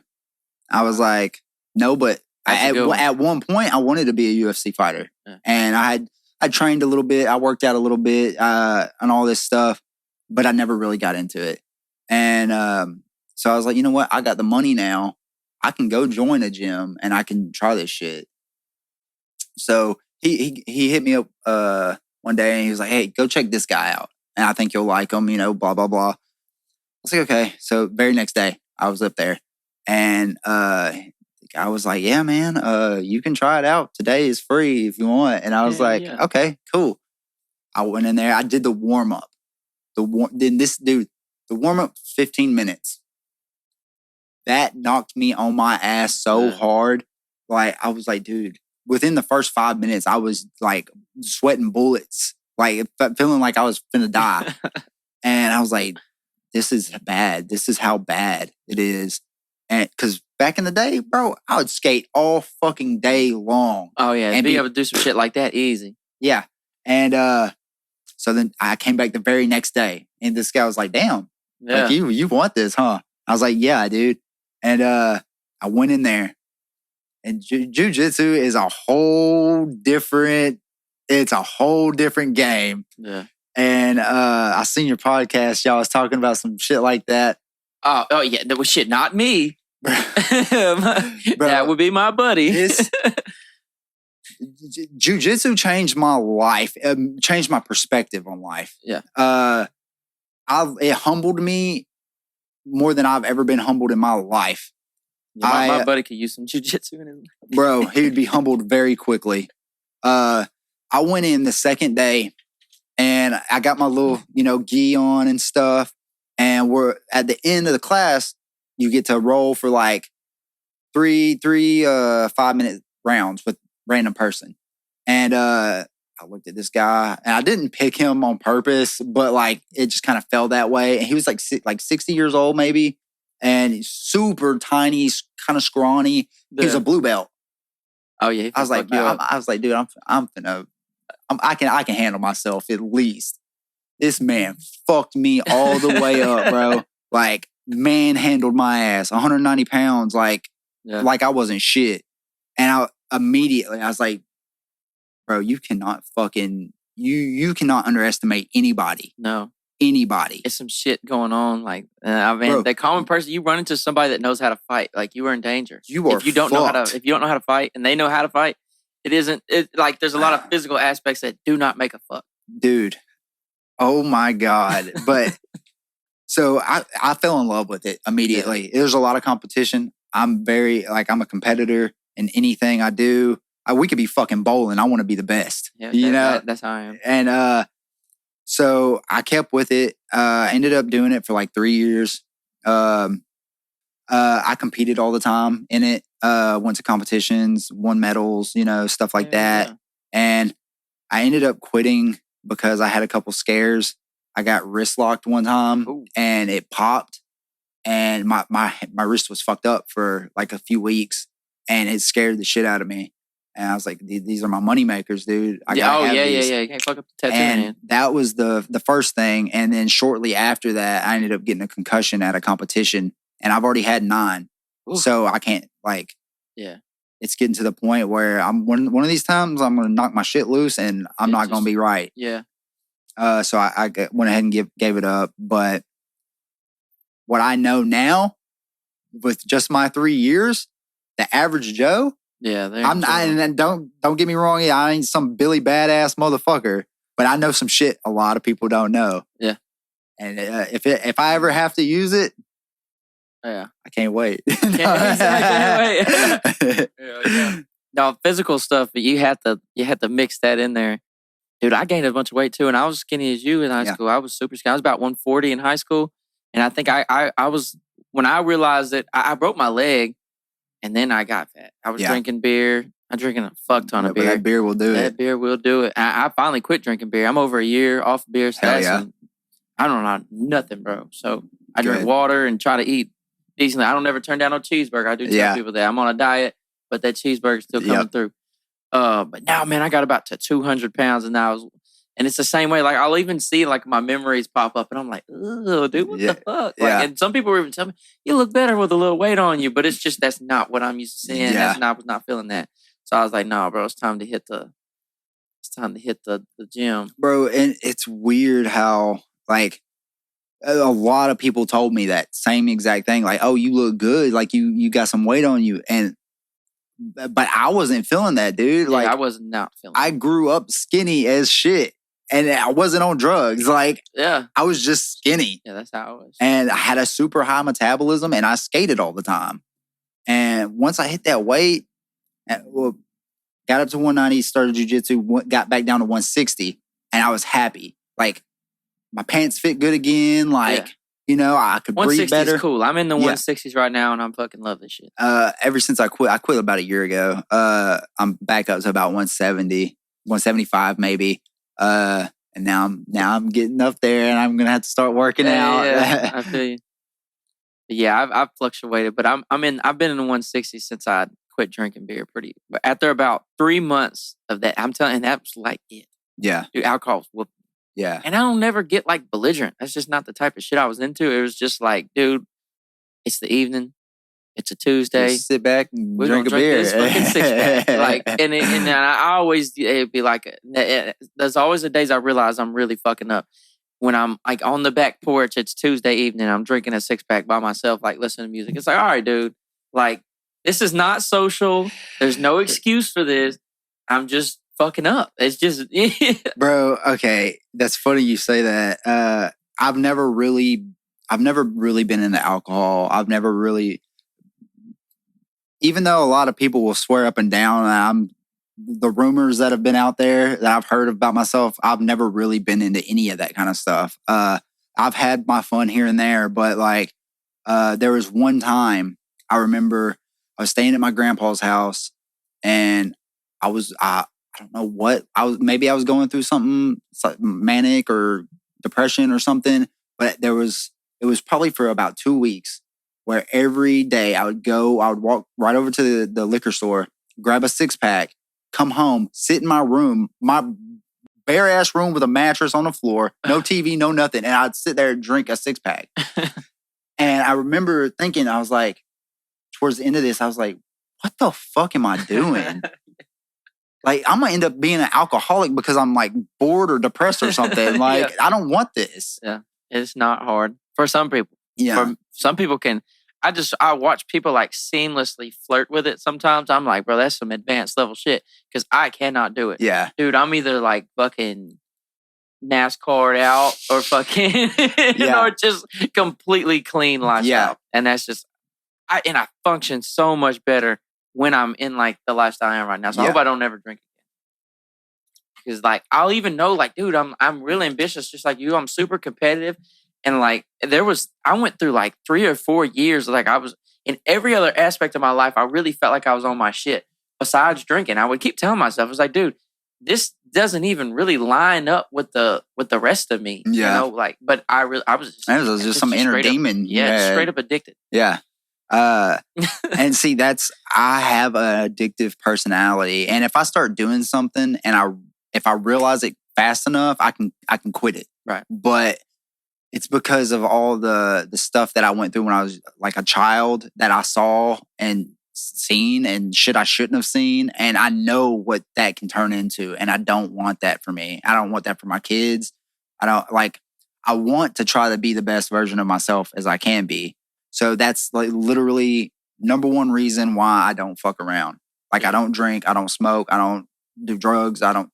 I was like, no, but at one point I wanted to be a UFC fighter. Yeah. And I trained a little bit. I worked out a little bit on all this stuff, but I never really got into it. And so I was like, you know what? I got the money now. I can go join a gym and I can try this shit. So he hit me up one day and he was like, hey, go check this guy out. And I think you'll like him, blah, blah, blah. I was like, okay. So very next day I was up there and the guy was like, yeah, man, you can try it out. Today is free if you want. And I was okay, cool. I went in there. I did the warm up. The warm up 15 minutes. That knocked me on my ass so hard. Like, I was like, dude, within the first 5 minutes, I was like sweating bullets, like feeling like I was finna die. And I was like, this is bad. This is how bad it is. And because back in the day, bro, I would skate all fucking day long. Oh, yeah. And being able to do some shit like that, easy. Yeah. And so then I came back the very next day. And this guy was like, damn, like you want this, huh? I was like, yeah, dude. And I went in there. And jiu-jitsu is a whole different game. Yeah. And I seen your podcast. Y'all was talking about some shit like that. Oh yeah. That was shit, not me. That would be my buddy. Jiu-jitsu changed my life, changed my perspective on life. Yeah. It humbled me more than I've ever been humbled in my life. Yeah, my buddy could use some jiu-jitsu in his life. Bro, he would be humbled very quickly. I went in the second day and I got my little, gi on and stuff. And we're at the end of the class, you get to roll for like three 5-minute rounds with random person. And I looked at this guy and I didn't pick him on purpose, but like it just kind of fell that way. And he was like 60 years old maybe. And he's super tiny, kind of scrawny. He was a blue belt. Oh yeah. I was like, dude, I can handle myself at least. This man fucked me all the way up, bro. Like manhandled my ass, 190 pounds, like I wasn't shit. And I was like, bro, you cannot fucking you cannot underestimate anybody. No. Anybody. It's some shit going on. Like, I mean, Bro, the common person, you run into somebody that knows how to fight. Like, you are in danger. You are if you don't know how to fight, and they know how to fight, like there's a lot of physical aspects that do not make a fuck. Dude. Oh my God. But so I fell in love with it immediately. Yeah. There's a lot of competition. I'm a competitor in anything I do. We could be fucking bowling. I want to be the best. Yeah, that's how I am. And so I kept with it. Ended up doing it for like 3 years. I competed all the time in it. Went to competitions, won medals, stuff like that. Yeah. And I ended up quitting because I had a couple scares. I got wrist locked one time. Ooh. And it popped, and my wrist was fucked up for like a few weeks, and it scared the shit out of me. And I was like, these are my money makers, dude. Yeah. You can't fuck up the tattoo, man. That was the first thing. And then shortly after that, I ended up getting a concussion at a competition, and I've already had 9. Ooh. So I can't it's getting to the point where I'm one of these times I'm going to knock my shit loose, and I'm not going to be right. Yeah. So I went ahead and gave it up. But what I know now, with just my 3 years, the average Joe. Yeah, and don't get me wrong. I ain't some Billy badass motherfucker, but I know some shit a lot of people don't know. Yeah, and if I ever have to use it, I can't wait. I can't wait. Yeah. No, physical stuff, but you had to mix that in there, dude. I gained a bunch of weight too, and I was skinny as you in high school. I was super skinny. I was about 140 in high school, and I think I was, when I realized that I broke my leg. And then I got fat. I was drinking beer. I'm drinking a fuck ton of beer. That beer will do it. That beer will do it. I finally quit drinking beer. I'm over a year off beer. So I don't know nothing, bro. So I drink water and try to eat decently. I don't ever turn down no cheeseburger. I do tell people that I'm on a diet, but that cheeseburger's still coming through. But now, man, I got about to 200 pounds, and and it's the same way. Like, I'll even see like my memories pop up, and I'm like, "Oh, dude, what the fuck?" Like, and some people were even telling me, "You look better with a little weight on you," but it's just that's not what I'm used to seeing. I was not feeling that. So I was like, "No, bro, it's time to hit the gym, bro." And it's weird how like a lot of people told me that same exact thing. Like, "Oh, you look good. Like you got some weight on you," but I wasn't feeling that, dude. Like, I was not feeling. I grew up skinny as shit. And I wasn't on drugs. Like, I was just skinny. Yeah, that's how it was. And I had a super high metabolism, and I skated all the time. And once I hit that weight, got up to 190, started jiu-jitsu, got back down to 160, and I was happy. Like, my pants fit good again. Like, I could breathe better. 160 is cool. I'm in the 160s right now, and I'm fucking love this shit. Ever since I quit about a year ago. I'm back up to about 170, 175 maybe. And now I'm getting up there, and I'm gonna have to start working out. Yeah, I feel you. Yeah, I've fluctuated, but I've been in the 160 since I quit drinking beer. But after about 3 months of that, I'm telling you, that was like it. Yeah, dude, alcohol's whooping. Yeah, and I don't never get like belligerent. That's just not the type of shit I was into. It was just like, dude, it's the evening. It's a Tuesday. Just sit back and drink a beer. This fucking 6-pack. Like, and I always, it'd be like, there's always the days I realize I'm really fucking up. When I'm like on the back porch, it's Tuesday evening, I'm drinking a 6-pack by myself, like listening to music. It's like, all right, dude, like, this is not social. There's no excuse for this. I'm just fucking up. It's just, bro. Okay, that's funny you say that. I've never really been into alcohol. I've never really. Even though a lot of people will swear up and down, the rumors that have been out there that I've heard about myself, I've never really been into any of that kind of stuff. I've had my fun here and there, but like, there was one time I remember I was staying at my grandpa's house, and I don't know what maybe I was going through something manic or depression or something, but it was probably for about 2 weeks. Where every day I would walk right over to the liquor store, grab a 6-pack, come home, sit in my room, my bare ass room with a mattress on the floor, no TV, no nothing. And I'd sit there and drink a 6-pack. And I remember thinking, I was like, towards the end of this, I was like, what the fuck am I doing? like I'm gonna end up being an alcoholic because I'm like bored or depressed or something. Like I don't want this. Yeah, it's not hard for some people. Yeah. For some people can. I watch people like seamlessly flirt with it. Sometimes I'm like, bro, that's some advanced level shit because I cannot do it. Yeah. Dude, I'm either like fucking NASCAR out or fucking or just completely clean lifestyle. Yeah. And that's just I function so much better when I'm in like the lifestyle I am right now. So I hope I don't ever drink again. Because like I'll even know like, dude, I'm really ambitious just like you. I'm super competitive. And like I went through like 3 or 4 years, like I was in every other aspect of my life, I really felt like I was on my shit. Besides drinking, I would keep telling myself, I was like, dude, this doesn't even really line up with the rest of me. Yeah. You know, like, but I was just some inner demon. Straight up addicted. Yeah. And see, I have an addictive personality. And if I start doing something and if I realize it fast enough, I can quit it. Right. But it's because of all the stuff that I went through when I was like a child that I saw and seen and shit I shouldn't have seen. And I know what that can turn into. And I don't want that for me. I don't want that for my kids. I want to try to be the best version of myself as I can be. So that's like literally number one reason why I don't fuck around. Like I don't drink, I don't smoke, I don't do drugs, I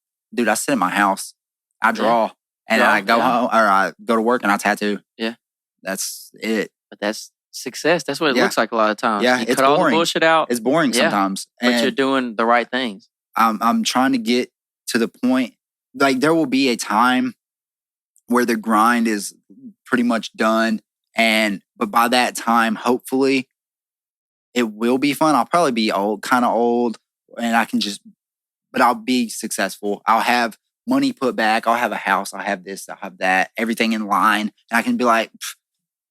sit in my house, I draw. And I go home or I go to work and I tattoo. Yeah. That's it. But that's success. That's what it looks like a lot of times. Yeah, you it's cut boring. all the bullshit out. It's boring sometimes. But you're doing the right things. I'm trying to get to the point, like there will be a time where the grind is pretty much done. But by that time, hopefully, it will be fun. I'll probably be kind of old, and but I'll be successful. I'll have money put back. I'll have a house. I'll have this. I'll have that. Everything in line. And I can be like,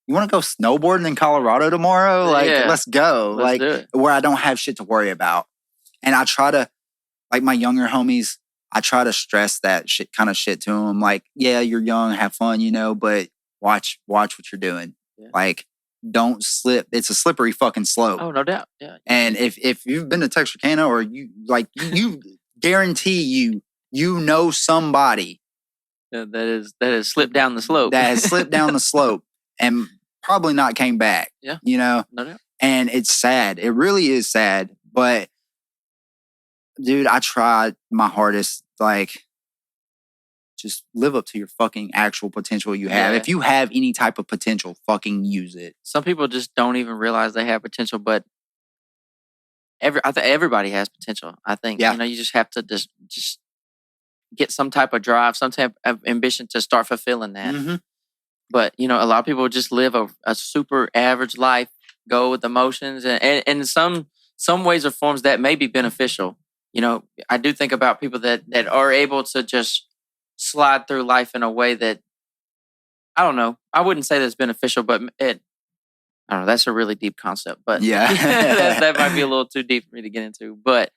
you want to go snowboarding in Colorado tomorrow? Like, let's go. Let's do it. Where I don't have shit to worry about. And I try to, like my younger homies, I try to stress that shit to them. Like, yeah, you're young, have fun, but watch what you're doing. Yeah. Like, don't slip. It's a slippery fucking slope. Oh, no doubt. Yeah. And if you've been to Texarkana or you guarantee you know somebody that has slipped down the slope. That has slipped down the slope and probably not came back. Yeah. No doubt. And it's sad. It really is sad. But dude, I tried my hardest. Like, just live up to your fucking actual potential you have. Yeah. If you have any type of potential, fucking use it. Some people just don't even realize they have potential, but I think everybody has potential. I think you just have to just get some type of drive, some type of ambition to start fulfilling that. Mm-hmm. But a lot of people just live a super average life, go with emotions, and in some ways or forms that may be beneficial. I do think about people that are able to just slide through life in a way that, I don't know, I wouldn't say that's beneficial, but I don't know, that's a really deep concept. But yeah, that might be a little too deep for me to get into. But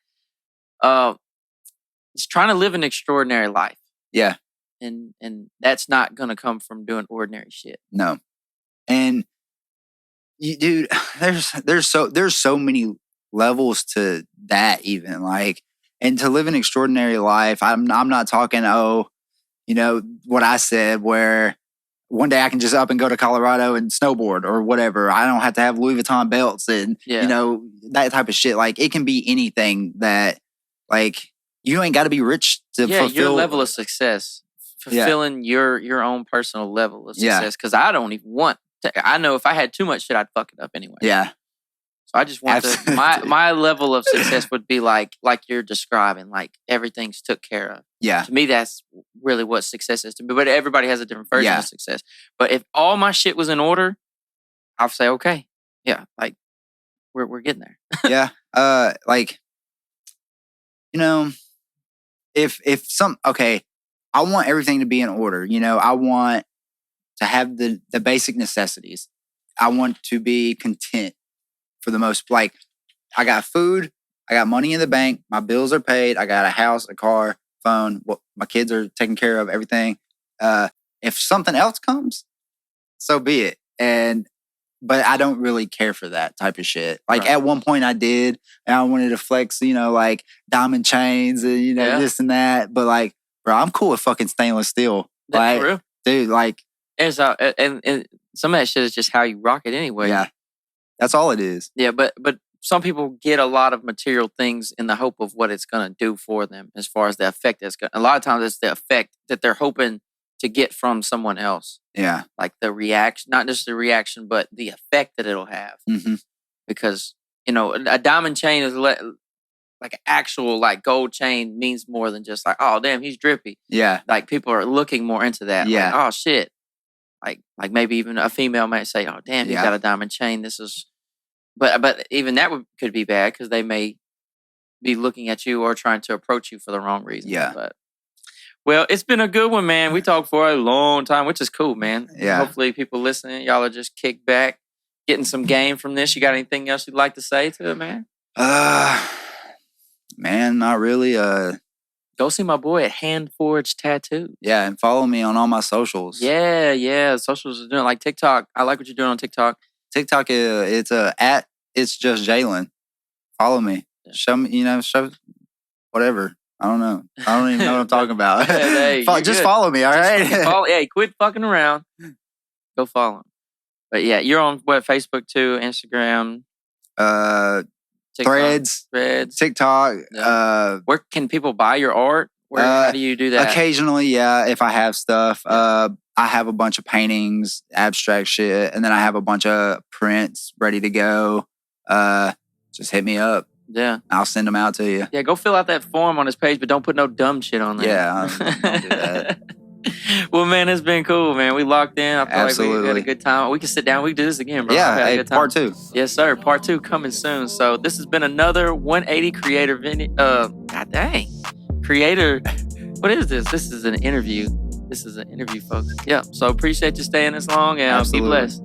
it's trying to live an extraordinary life. Yeah. And that's not going to come from doing ordinary shit. No. And dude, there's so many levels to that even, like, and to live an extraordinary life. I'm not talking, what I said, where one day I can just up and go to Colorado and snowboard or whatever. I don't have to have Louis Vuitton belts and, that type of shit. Like, it can be anything that, like, you ain't got to be rich to fulfill. Your level of success, fulfilling your own personal level of success. Because I don't even want to. I know if I had too much shit, I'd fuck it up anyway. Yeah. So I just want to. My level of success would be like you're describing, like everything's took care of. Yeah. To me, that's really what success is to me. But everybody has a different version of success. But if all my shit was in order, I'll say, okay, yeah, like we're getting there. Yeah. I want everything to be in order. I want to have the basic necessities. I want to be content for the most, like, I got food, I got money in the bank, my bills are paid, I got a house, a car, phone, my kids are taken care of, everything. If something else comes, so be it. And but I don't really care for that type of shit. Like Right. at one point I did, and I wanted to flex, like diamond chains and Yeah. this and that. But like, bro, I'm cool with fucking stainless steel. That's Like, for real. dude, like, And some of that shit is just how you rock it anyway. yeah, that's all it is. Yeah, but some people get a lot of material things in the hope of what it's going to do for them as far as the effect that's going to. A lot of times it's the effect that they're hoping to get from someone else. Yeah. Like the reaction, not just the reaction, but the effect that it'll have. Mm-hmm. Because, a diamond chain is like an actual like gold chain means more than just like, oh, damn, he's drippy. Yeah. Like people are looking more into that. Yeah. Like, oh, shit. Like maybe even a female might say, oh, damn, he's Yeah. got a diamond chain. This is... But even that could be bad because they may be looking at you or trying to approach you for the wrong reason. Yeah. But well, it's been a good one, man. We talked for a long time, which is cool, man. Yeah. Hopefully, people listening, y'all are just kicked back, getting some game from this. You got anything else you'd like to say to it, man? Man, not really. Go see my boy at Hand Forged Tattoo. Yeah, and follow me on all my socials. Yeah. Socials are doing like TikTok. I like what you're doing on TikTok. TikTok, it's just Jlynn. Follow me. Yeah. Show me, show whatever. I don't know. I don't even know what I'm talking about. Hey, just good. follow me, all right? Hey, quit fucking around. Go follow him. But yeah, you're on Facebook too, Instagram, TikTok, Threads. TikTok. Yeah. Where can people buy your art? How do you do that? Occasionally, yeah, if I have stuff. I have a bunch of paintings, abstract shit, and then I have a bunch of prints ready to go. Just hit me up. Yeah. I'll send them out to you. Yeah, go fill out that form on his page, but don't put no dumb shit on there. Yeah, don't do that. Well, man, it's been cool, man. We locked in. I feel Absolutely. like we had a good time. We can sit down. We can do this again, bro. Yeah, We had a hey, good time. part 2. Yes, sir. Part 2 coming soon. So this has been another 180 Creator God dang. Creator. What is this? This is an interview. Folks. Yeah. So appreciate you staying this long and be Absolutely. blessed.